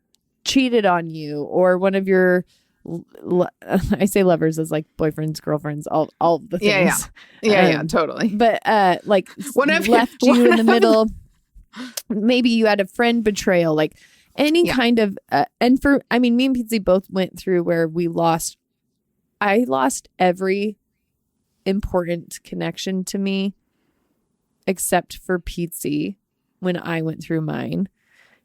cheated on you or one of your I say lovers as like boyfriends, girlfriends, all the things. Yeah, totally. But like left you in the middle. Maybe you had a friend betrayal, like any kind of. And me and Pietze both went through where I lost every important connection to me except for Pietze when I went through mine.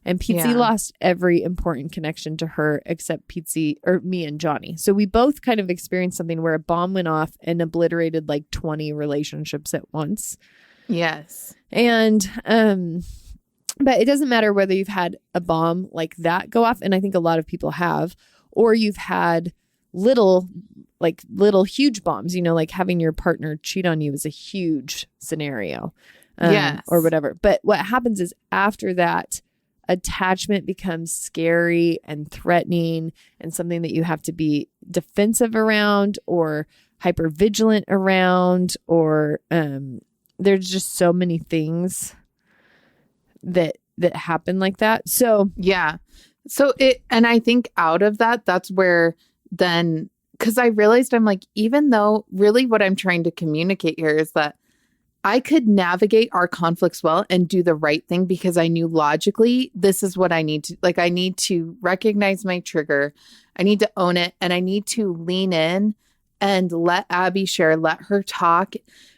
And Pietze Yeah. lost every important connection to her except Pietze or me and Johnny. So we both kind of experienced something where a bomb went off and obliterated like 20 relationships at once. Yes. And, but it doesn't matter whether you've had a bomb like that go off. And I think a lot of people have, or you've had little huge bombs, you know, like having your partner cheat on you is a huge scenario, Yes. or whatever. But what happens is after that, attachment becomes scary and threatening and something that you have to be defensive around or hyper vigilant around, or there's just so many things that happen like that. So yeah. So and I think out of that, that's where then, because I realized I'm like, even though really what I'm trying to communicate here is that I could navigate our conflicts well and do the right thing because I knew logically this is what I need to, like, I need to recognize my trigger. I need to own it, and I need to lean in and let Abby share, let her talk.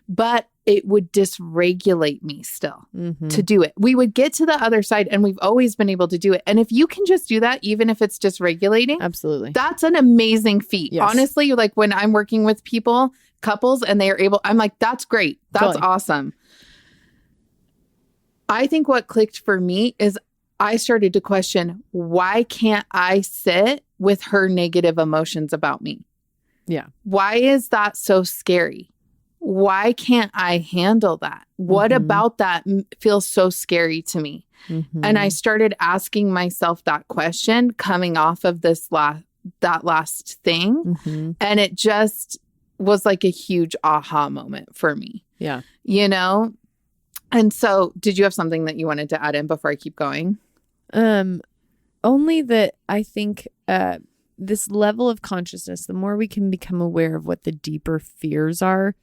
But it would dysregulate me still to do it. We would get to the other side, and we've always been able to do it. And if you can just do that, even if it's dysregulating, absolutely, that's an amazing feat. Yes. Honestly, like when I'm working with couples, and they are able, I'm like, that's great. That's Totally. awesome. I think what clicked for me is I started to question, why can't I sit with her negative emotions about me? Yeah. Why is that so scary? Why can't I handle that? What about that feels so scary to me? And I started asking myself that question coming off of that last thing. And it just was like a huge aha moment for me. Yeah. You know? And so did you have something that you wanted to add in before I keep going? Only that I think this level of consciousness, the more we can become aware of what the deeper fears are,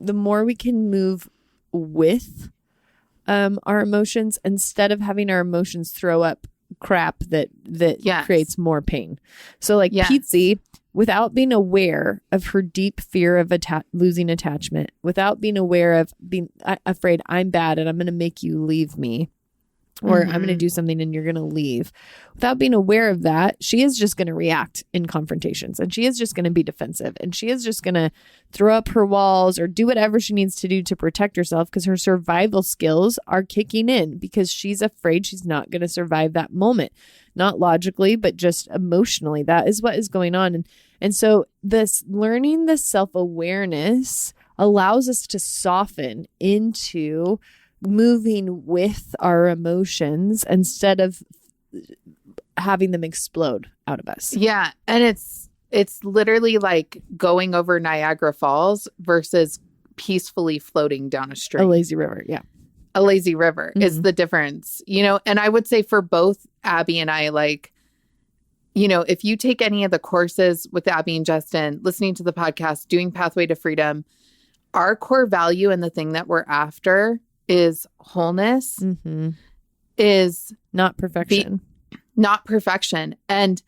the more we can move with our emotions instead of having our emotions throw up crap that Yes. creates more pain. So like Yes. Pietze, without being aware of her deep fear of losing attachment, without being aware of being afraid I'm bad and I'm going to make you leave me, or I'm going to do something and you're going to leave. Without being aware of that, she is just going to react in confrontations, and she is just going to be defensive, and she is just going to throw up her walls or do whatever she needs to do to protect herself because her survival skills are kicking in because she's afraid she's not going to survive that moment. Not logically, but just emotionally. That is what is going on. And so this learning the self-awareness allows us to soften into moving with our emotions instead of having them explode out of us. Yeah. And it's literally like going over Niagara Falls versus peacefully floating down a stream. A lazy river. Yeah. A lazy river is the difference, you know? And I would say for both Abby and I, like, you know, if you take any of the courses with Abby and Justin, listening to the podcast, doing Pathway to Freedom, our core value and the thing that we're after is wholeness, is not perfection. Not perfection. And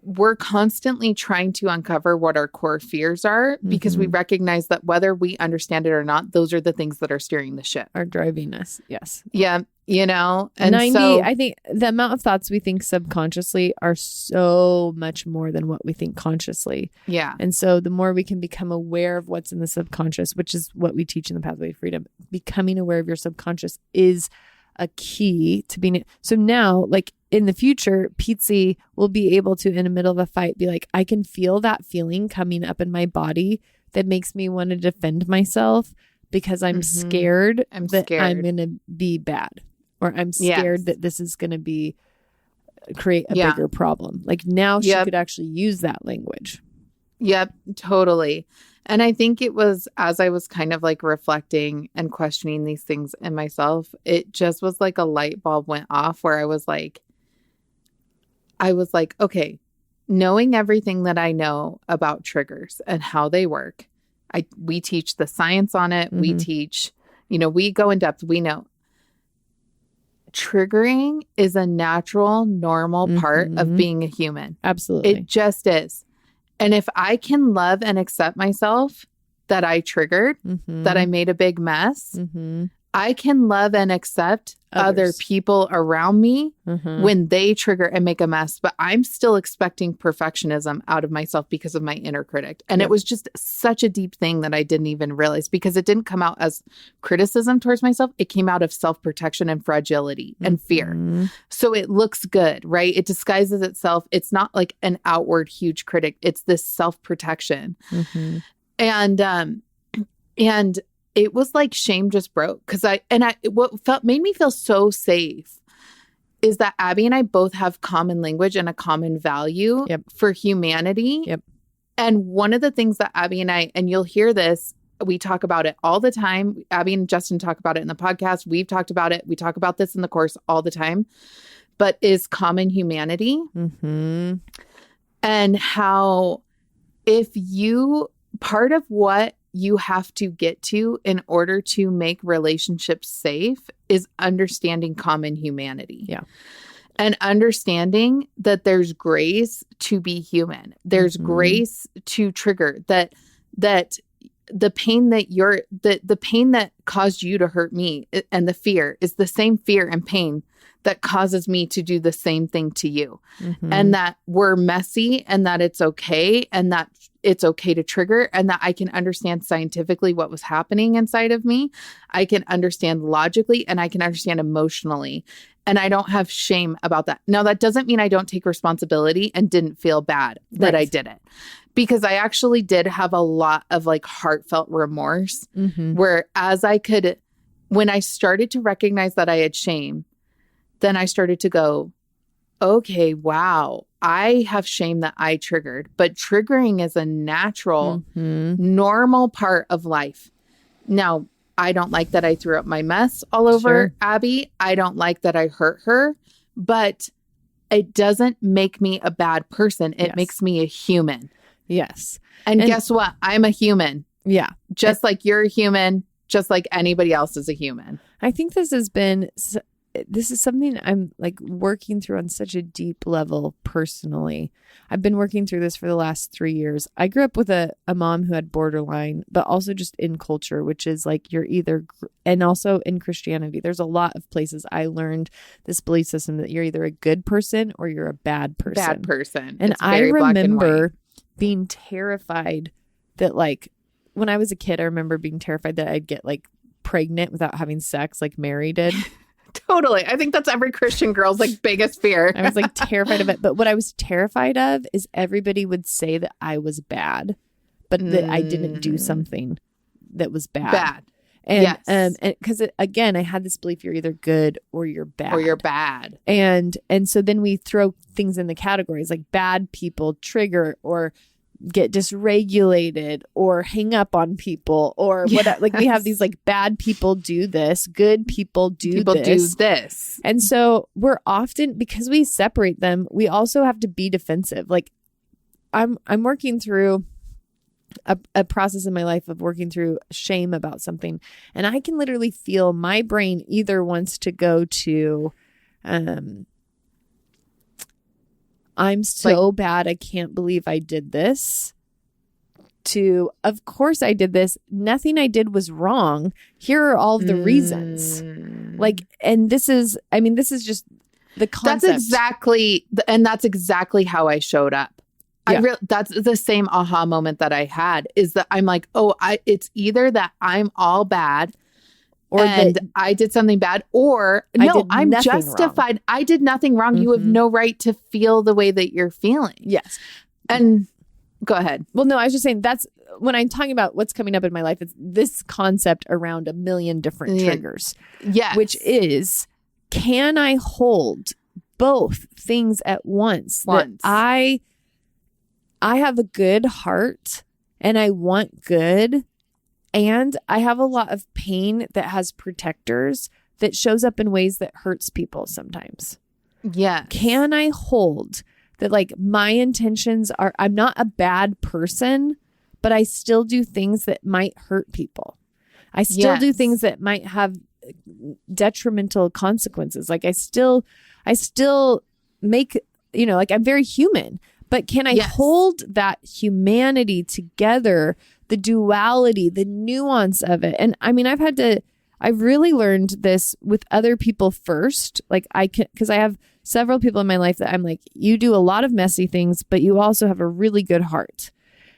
we're constantly trying to uncover what our core fears are because we recognize that whether we understand it or not, those are the things that are steering the ship. Are driving us. Yes. Yeah. You know, and 90, so I think the amount of thoughts we think subconsciously are so much more than what we think consciously. yeah. And so the more we can become aware of what's in the subconscious, which is what we teach in the Pathway to Freedom, becoming aware of your subconscious is a key to being. So now, like in the future, Pietze will be able to, in the middle of a fight, be like, I can feel that feeling coming up in my body that makes me want to defend myself because I'm scared I'm going to be bad, or I'm scared that this is going to create a bigger problem. Like now she could actually use that language. Yep, totally. And I think it was as I was kind of like reflecting and questioning these things in myself, it just was like a light bulb went off where I was like, okay, knowing everything that I know about triggers and how they work, we teach the science on it. We teach, you know, we go in depth. We know triggering is a natural, normal part of being a human. Absolutely. It just is. And if I can love and accept myself, that I triggered, that I made a big mess, I can love and accept other people around me when they trigger and make a mess, but I'm still expecting perfectionism out of myself because of my inner critic. And it was just such a deep thing that I didn't even realize, because it didn't come out as criticism towards myself. It came out of self-protection and fragility and fear. So it looks good, right? It disguises itself. It's not like an outward huge critic. It's this self-protection. And it was like shame just broke, because what made me feel so safe is that Abby and I both have common language and a common value for humanity. And one of the things that Abby and I, and you'll hear this, we talk about it all the time. Abby and Justin talk about it in the podcast. We've talked about it. We talk about this in the course all the time, but is common humanity. And how part of what you have to get to in order to make relationships safe is understanding common humanity. And understanding that there's grace to be human. There's grace to trigger that the pain the pain that caused you to hurt me, and the fear is the same fear and pain that causes me to do the same thing to you. And that we're messy, and that it's okay, and that it's okay to trigger, and that I can understand scientifically what was happening inside of me. I can understand logically, and I can understand emotionally. And I don't have shame about that. Now, that doesn't mean I don't take responsibility and didn't feel bad that I did it. Because I actually did have a lot of like heartfelt remorse, where when I started to recognize that I had shame, then I started to go, okay, wow, I have shame that I triggered. But triggering is a natural, normal part of life. Now, I don't like that I threw up my mess all over Abby. I don't like that I hurt her. But it doesn't make me a bad person. It makes me a human. And guess what? I'm a human. Just like you're a human, just like anybody else is a human. I think this is something I'm like working through on such a deep level personally. I've been working through this for the last 3 years. I grew up with a mom who had borderline, but also just in culture, which is like and also in Christianity, there's a lot of places I learned this belief system that you're either a good person or you're a bad person. And I remember being terrified that, like, when I was a kid, I remember being terrified that I'd get like pregnant without having sex like Mary did. Totally. I think that's every Christian girl's like biggest fear. I was like terrified of it. But what I was terrified of is everybody would say that I was bad, but that I didn't do something that was bad. And because again, I had this belief you're either good or you're bad. And so then we throw things in the categories like bad people trigger or get dysregulated or hang up on people or what, like we have these like bad people do this, good people do this. And so we're often, because we separate them, we also have to be defensive. Like I'm working through a process in my life of working through shame about something, and I can literally feel my brain either wants to go to I'm so bad, I can't believe I did this, to, of course I did this. Nothing I did was wrong. Here are all of the reasons. Like, and this is just the concept. That's exactly how I showed up. That's the same aha moment that I had, is that I'm like, it's either that I'm all bad and I did something bad, or no, I'm justified. Wrong. I did nothing wrong. You have no right to feel the way that you're feeling. Yes. And go ahead. Well, no, I was just saying that's when I'm talking about what's coming up in my life. It's this concept around a million different triggers. Yes. Which is, can I hold both things at once? That I have a good heart and I want good. And I have a lot of pain that has protectors that shows up in ways that hurts people sometimes. Yeah. Can I hold that, like, my intentions are, I'm not a bad person, but I still do things that might hurt people. I still do things that might have detrimental consequences. Like I still make, like I'm very human, but can I hold that humanity together the duality, the nuance of it. And I mean, I've really learned this with other people first. Like because I have several people in my life that I'm like, you do a lot of messy things, but you also have a really good heart.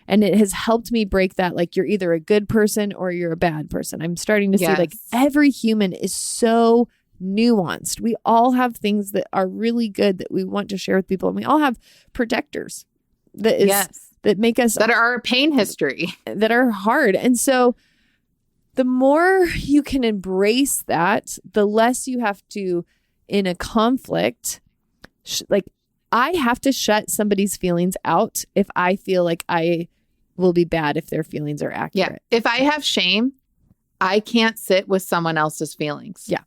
And it has helped me break that. Like, you're either a good person or you're a bad person. I'm starting to see like every human is so nuanced. We all have things that are really good that we want to share with people. And we all have protectors that make us, that are our pain history, that are hard. And so the more you can embrace that, the less you have to, in a conflict, like, I have to shut somebody's feelings out if I feel like I will be bad if their feelings are accurate. Yeah. If I have shame, I can't sit with someone else's feelings. Yeah.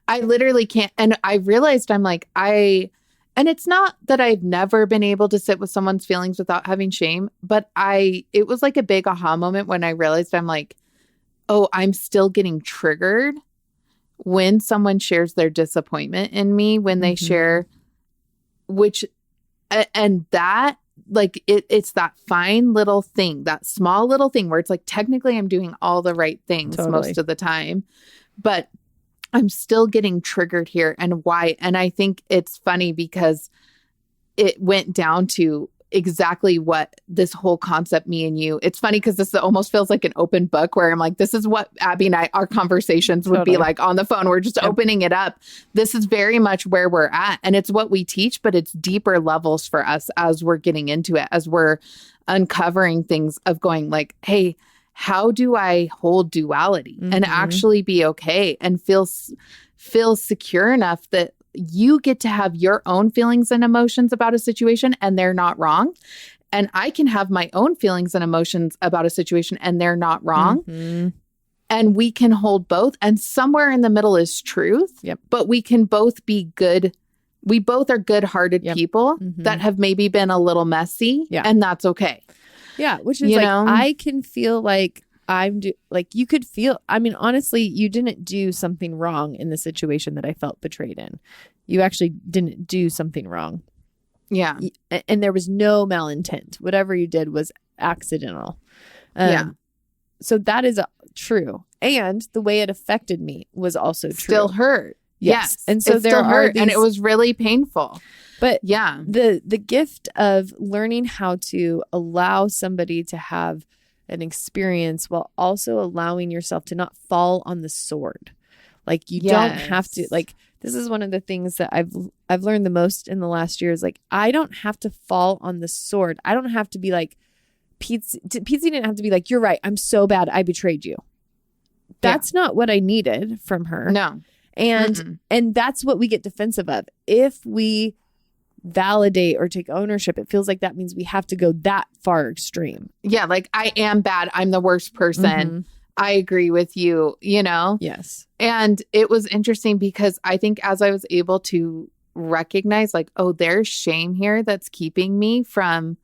I literally can't. And I realized and it's not that I've never been able to sit with someone's feelings without having shame, but it was like a big aha moment when I realized I'm like, oh, I'm still getting triggered when someone shares their disappointment in me, when they share, and that, like, it's that fine little thing, that small little thing where it's like, technically I'm doing all the right things most of the time, but I'm still getting triggered here. And why? And I think it's funny because it went down to exactly what this whole concept, me and you, it's funny because this almost feels like an open book where I'm like, this is what Abby and I, our conversations would be like on the phone. We're just opening it up. This is very much where we're at. And it's what we teach, but it's deeper levels for us as we're getting into it, as we're uncovering things of going like, hey, how do I hold duality and actually be okay and feel secure enough that you get to have your own feelings and emotions about a situation and they're not wrong. And I can have my own feelings and emotions about a situation and they're not wrong. And we can hold both. And somewhere in the middle is truth. But we can both be good. We both are good-hearted people that have maybe been a little messy. And that's okay. Yeah. Which is I can feel like you could feel, I mean, honestly, you didn't do something wrong in the situation that I felt betrayed in. You actually didn't do something wrong. Yeah. And there was no malintent. Whatever you did was accidental. So that is true. And the way it affected me was also true. Still hurt. Yes. And so there are and it was really painful. But the gift of learning how to allow somebody to have an experience while also allowing yourself to not fall on the sword. Like, you don't have to, like, this is one of the things that I've learned the most in the last year is like, I don't have to fall on the sword. I don't have to be like, Pietze didn't have to be like, you're right, I'm so bad, I betrayed you. That's not what I needed from her. No. And that's what we get defensive of. If we validate or take ownership, it feels like that means we have to go that far extreme. Yeah, like, I am bad, I'm the worst person. I agree with you, you know? Yes. And it was interesting because I think as I was able to recognize like, oh, there's shame here that's keeping me from,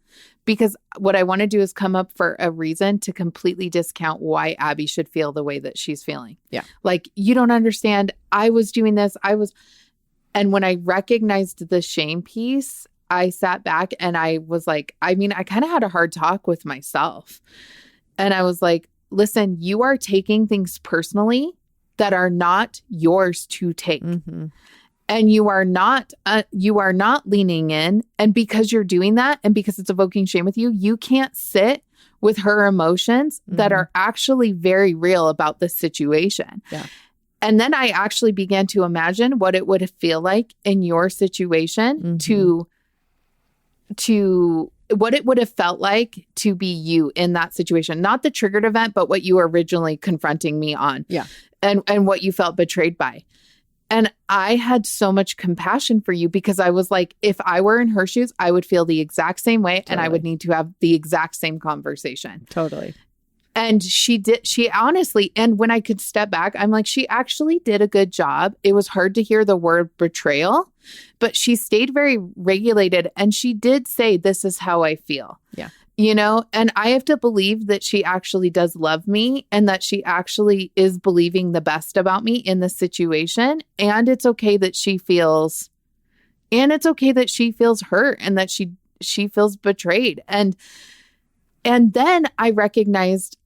because what I want to do is come up for a reason to completely discount why Abby should feel the way that she's feeling. Yeah. Like, you don't understand. I was doing this. And when I recognized the shame piece, I sat back and I was like, I mean, I kind of had a hard talk with myself. And I was like, listen, you are taking things personally that are not yours to take. And you are not leaning in. And because you're doing that and because it's evoking shame with you, you can't sit with her emotions that are actually very real about this situation. Yeah. And then I actually began to imagine what it would feel like in your situation to what it would have felt like to be you in that situation. Not the triggered event, but what you were originally confronting me on. Yeah. And what you felt betrayed by. And I had so much compassion for you because I was like, if I were in her shoes, I would feel the exact same way and I would need to have the exact same conversation. Totally. And she honestly, and when I could step back, I'm like, she actually did a good job. It was hard to hear the word betrayal, but she stayed very regulated. And she did say, this is how I feel. Yeah. You know, and I have to believe that she actually does love me and that she actually is believing the best about me in this situation. And it's okay that she feels hurt and that she feels betrayed. And And then I recognized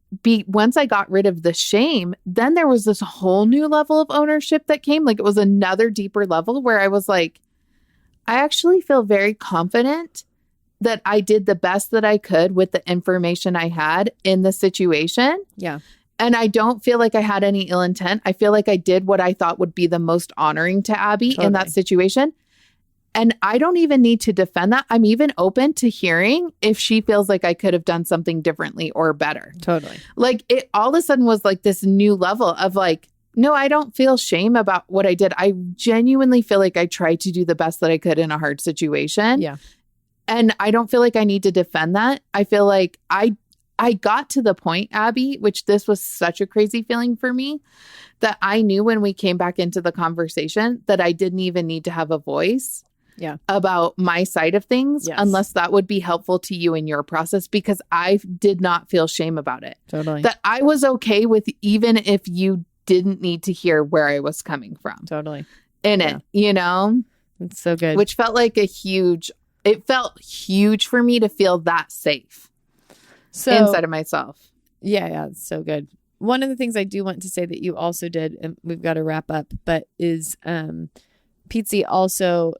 once I got rid of the shame, then there was this whole new level of ownership that came. Like it was another deeper level where I was like, I actually feel very confident that I did the best that I could with the information I had in the situation. Yeah. And I don't feel like I had any ill intent. I feel like I did what I thought would be the most honoring to Abby in that situation. And I don't even need to defend that. I'm even open to hearing if she feels like I could have done something differently or better. Totally. Like it all of a sudden was like this new level of like, no, I don't feel shame about what I did. I genuinely feel like I tried to do the best that I could in a hard situation. Yeah. And I don't feel like I need to defend that. I feel like I got to the point, Abby, which this was such a crazy feeling for me, that I knew when we came back into the conversation that I didn't even need to have a voice about my side of things unless that would be helpful to you in your process, because I did not feel shame about it. Totally. That I was okay with even if you didn't need to hear where I was coming from. Totally. In it, you know? It's so good. Which felt like it felt huge for me to feel that safe inside of myself. Yeah, it's so good. One of the things I do want to say that you also did, and we've got to wrap up, but is Pietze also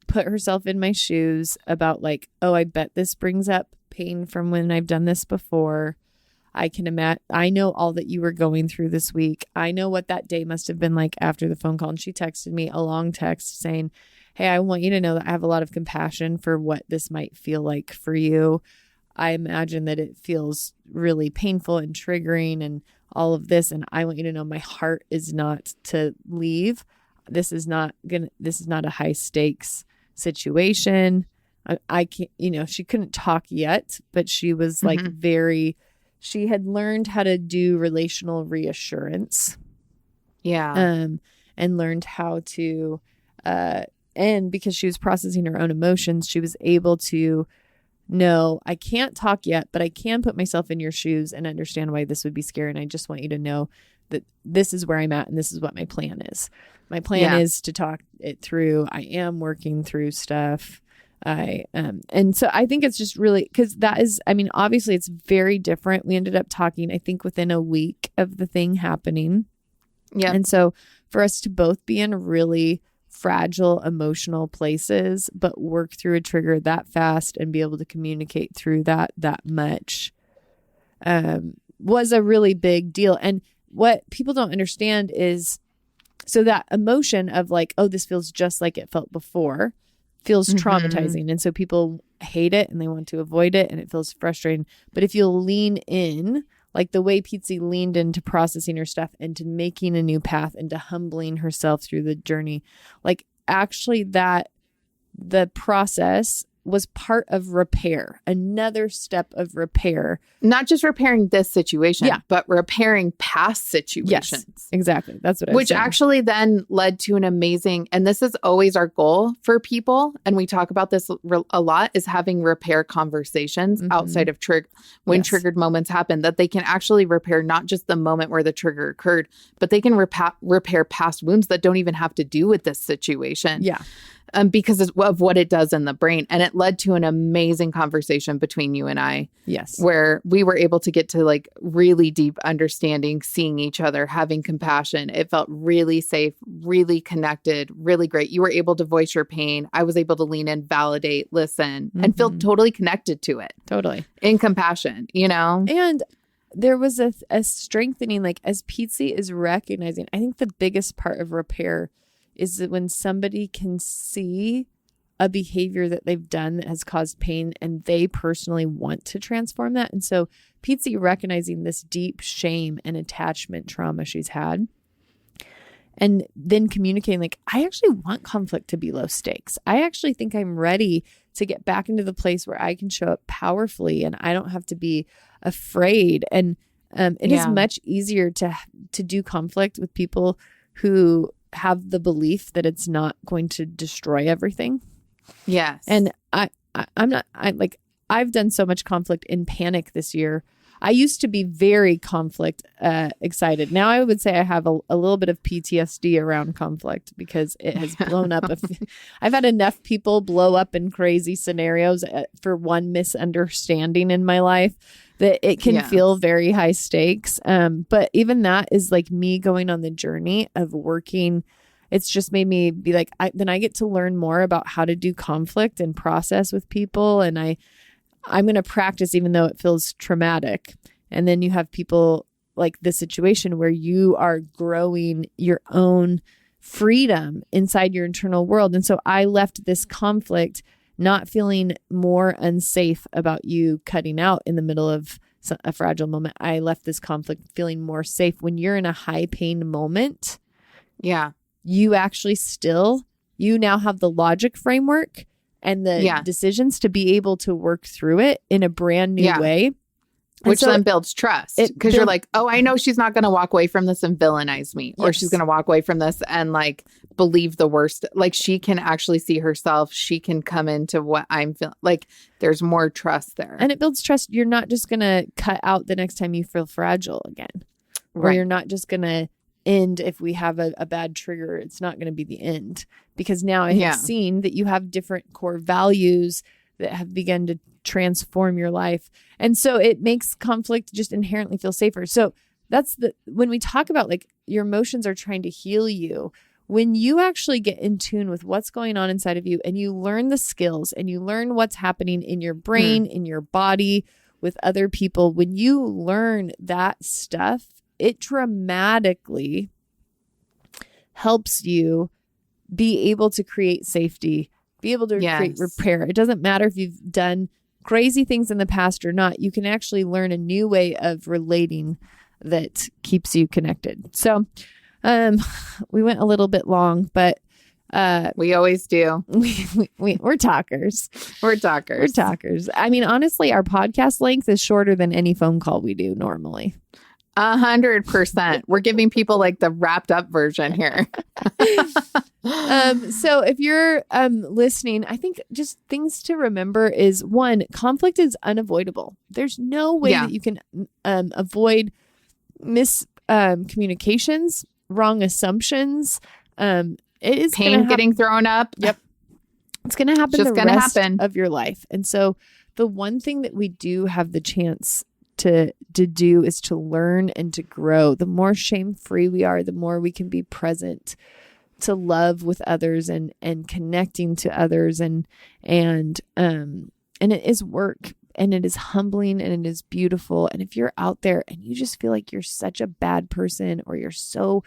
put herself in my shoes about like, oh, I bet this brings up pain from when I've done this before. I can imagine. I know all that you were going through this week. I know what that day must have been like after the phone call. And she texted me a long text saying, hey, I want you to know that I have a lot of compassion for what this might feel like for you. I imagine that it feels really painful and triggering and all of this. And I want you to know my heart is not to leave. This is not a high stakes situation. I can't, she couldn't talk yet, but she was like she had learned how to do relational reassurance. Yeah. And learned how to, and because she was processing her own emotions, she was able to know, I can't talk yet, but I can put myself in your shoes and understand why this would be scary. And I just want you to know that this is where I'm at and this is what my plan is. My plan is to talk it through. I am working through stuff. And so I think it's just really, because that is, I mean, obviously it's very different. We ended up talking, I think, within a week of the thing happening. Yeah. And so for us to both be in really fragile emotional places, but work through a trigger that fast and be able to communicate through that much, was a really big deal. And what people don't understand is, so that emotion of like, oh, this feels just like it felt before, feels traumatizing. And so people hate it and they want to avoid it and it feels frustrating. But if you lean in, like the way Pietze leaned into processing her stuff and to making a new path and to humbling herself through the journey, like actually that the process was part of repair, another step of repair. Not just repairing this situation, but repairing past situations. Yes, exactly. That's what I was Which saying. actually then led to an amazing, and this is always our goal for people, and we talk about this a lot, is having repair conversations outside of when triggered moments happen, that they can actually repair not just the moment where the trigger occurred, but they can repair past wounds that don't even have to do with this situation. Yeah. Because of what it does in the brain. And it led to an amazing conversation between you and I. Yes. Where we were able to get to like really deep understanding, seeing each other, having compassion. It felt really safe, really connected, really great. You were able to voice your pain. I was able to lean in, validate, listen, and feel totally connected to it. Totally. In compassion, And there was a strengthening, like as Pietze is recognizing, I think the biggest part of repair is that when somebody can see a behavior that they've done that has caused pain and they personally want to transform that. And so Pietze recognizing this deep shame and attachment trauma she's had, and then communicating like, I actually want conflict to be low stakes. I actually think I'm ready to get back into the place where I can show up powerfully and I don't have to be afraid. And it is much easier to do conflict with people who have the belief that it's not going to destroy everything. Yes. And I've done so much conflict in panic this year. I used to be very conflict excited. Now I would say I have a little bit of PTSD around conflict because it has blown up. I've had enough people blow up in crazy scenarios for one misunderstanding in my life that it can feel very high stakes. But even that is like me going on the journey of working. It's just made me be like, then I get to learn more about how to do conflict and process with people. And I'm going to practice even though it feels traumatic. And then you have people like this situation where you are growing your own freedom inside your internal world. And so I left this conflict not feeling more unsafe about you cutting out in the middle of a fragile moment. I left this conflict feeling more safe. When you're in a high pain moment, you actually you now have the logic framework and the decisions to be able to work through it in a brand new way. Which then builds trust because you're like, oh, I know she's not going to walk away from this and villainize me, or she's going to walk away from this and like believe the worst. Like she can actually see herself. She can come into what I'm feeling. Like there's more trust there. And it builds trust. You're not just going to cut out the next time you feel fragile again. Or you're not just going to end if we have a bad trigger. It's not going to be the end because now I have seen that you have different core values that have begun to transform your life. And so it makes conflict just inherently feel safer. So that's when we talk about like your emotions are trying to heal you, when you actually get in tune with what's going on inside of you and you learn the skills and you learn what's happening in your brain, in your body, with other people, when you learn that stuff, it dramatically helps you be able to create safety, be able to create repair. It doesn't matter if you've done crazy things in the past or not. You can actually learn a new way of relating that keeps you connected. So we went a little bit long, but we always do. We're talkers. We're talkers. I mean, honestly, our podcast length is shorter than any phone call we do normally. 100%. We're giving people like the wrapped up version here. So if you're listening, I think just things to remember is one, conflict is unavoidable. There's no way that you can avoid miscommunications, wrong assumptions. It is pain getting thrown up. Yep. It's going to happen the rest of your life. And so the one thing that we do have the chance to do is to learn and to grow. The more shame-free we are, the more we can be present to love with others and connecting to others and it is work and it is humbling and it is beautiful. And if you're out there and you just feel like you're such a bad person or you're so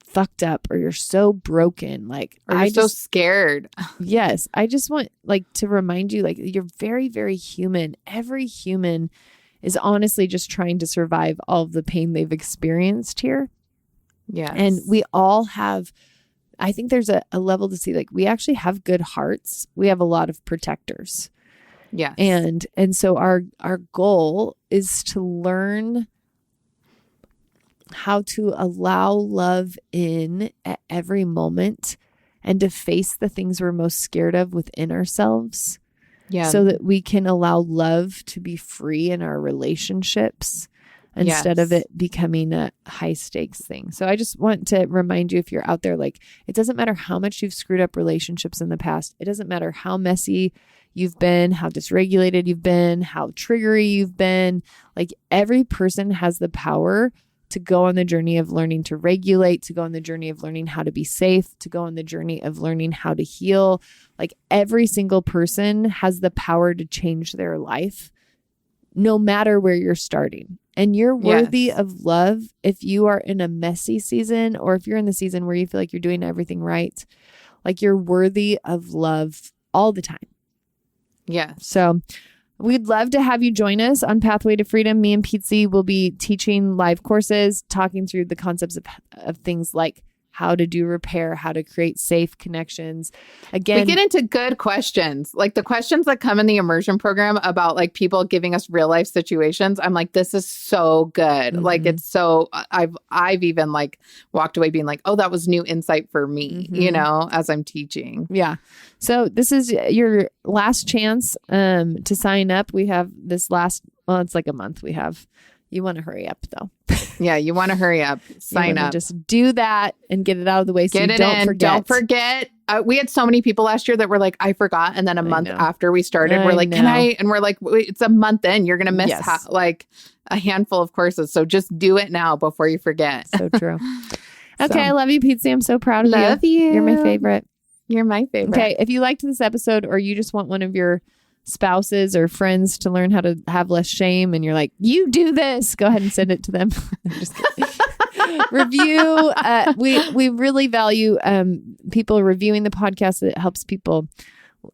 fucked up or you're so broken, like or you're so scared. Yes. I just want like to remind you, like you're very, very human. Every human is honestly just trying to survive all of the pain they've experienced here. Yeah. And we all have, I think there's a level to see, like we actually have good hearts. We have a lot of protectors. Yeah. And so our goal is to learn how to allow love in at every moment and to face the things we're most scared of within ourselves. Yeah. So that we can allow love to be free in our relationships instead of it becoming a high stakes thing. So I just want to remind you, if you're out there, like it doesn't matter how much you've screwed up relationships in the past. It doesn't matter how messy you've been, how dysregulated you've been, how triggery you've been. Like every person has the power to go on the journey of learning to regulate, to go on the journey of learning how to be safe, to go on the journey of learning how to heal. Like every single person has the power to change their life, no matter where you're starting. And you're worthy of love if you are in a messy season or if you're in the season where you feel like you're doing everything right. Like you're worthy of love all the time. Yeah. So we'd love to have you join us on Pathway to Freedom. Me and Pietze will be teaching live courses, talking through the concepts of things like how to do repair, how to create safe connections. Again, we get into good questions, like the questions that come in the immersion program about like people giving us real life situations. I'm like, this is so good. Mm-hmm. Like it's so, I've even like walked away being like, oh, that was new insight for me, you know, as I'm teaching. Yeah. So this is your last chance to sign up. We have this last Well, it's like a month we have. You want to hurry up though. Yeah, you want to hurry up. Sign up. Just do that and get it out of the way so Get you it don't in. forget. Don't forget. We had so many people last year that were like, I forgot. And then a month know. after we started, I we're like, can know. I? And we're like, wait, it's a month in. You're going to miss Yes. like a handful of courses. So just do it now before you forget. So true. Okay, So. I love you, Pietze. I'm so proud of Love you. you. You're my favorite. You're my favorite. Okay, if you liked this episode or you just want one of your spouses or friends to learn how to have less shame and you're like, you do this, go ahead and send it to them. I'm just kidding. Review. We really value people reviewing the podcast. It helps people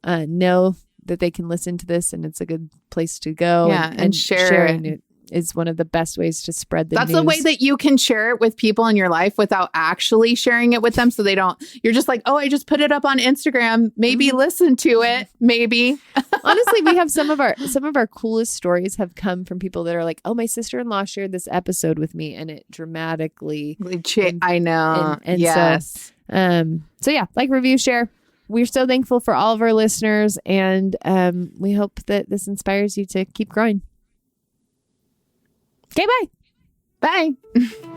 know that they can listen to this and it's a good place to go. Yeah, and share sharing it. it is one of the best ways to spread the That's news. the way that you can share it with people in your life without actually sharing it with them. So they don't, you're just like, oh, I just put it up on Instagram. Maybe listen to it. Maybe. Honestly, we have some of our coolest stories have come from people that are like, oh, my sister-in-law shared this episode with me and it dramatically. I know. And yes. So yeah, like, review, share. We're so thankful for all of our listeners and we hope that this inspires you to keep growing. Okay, bye. Bye.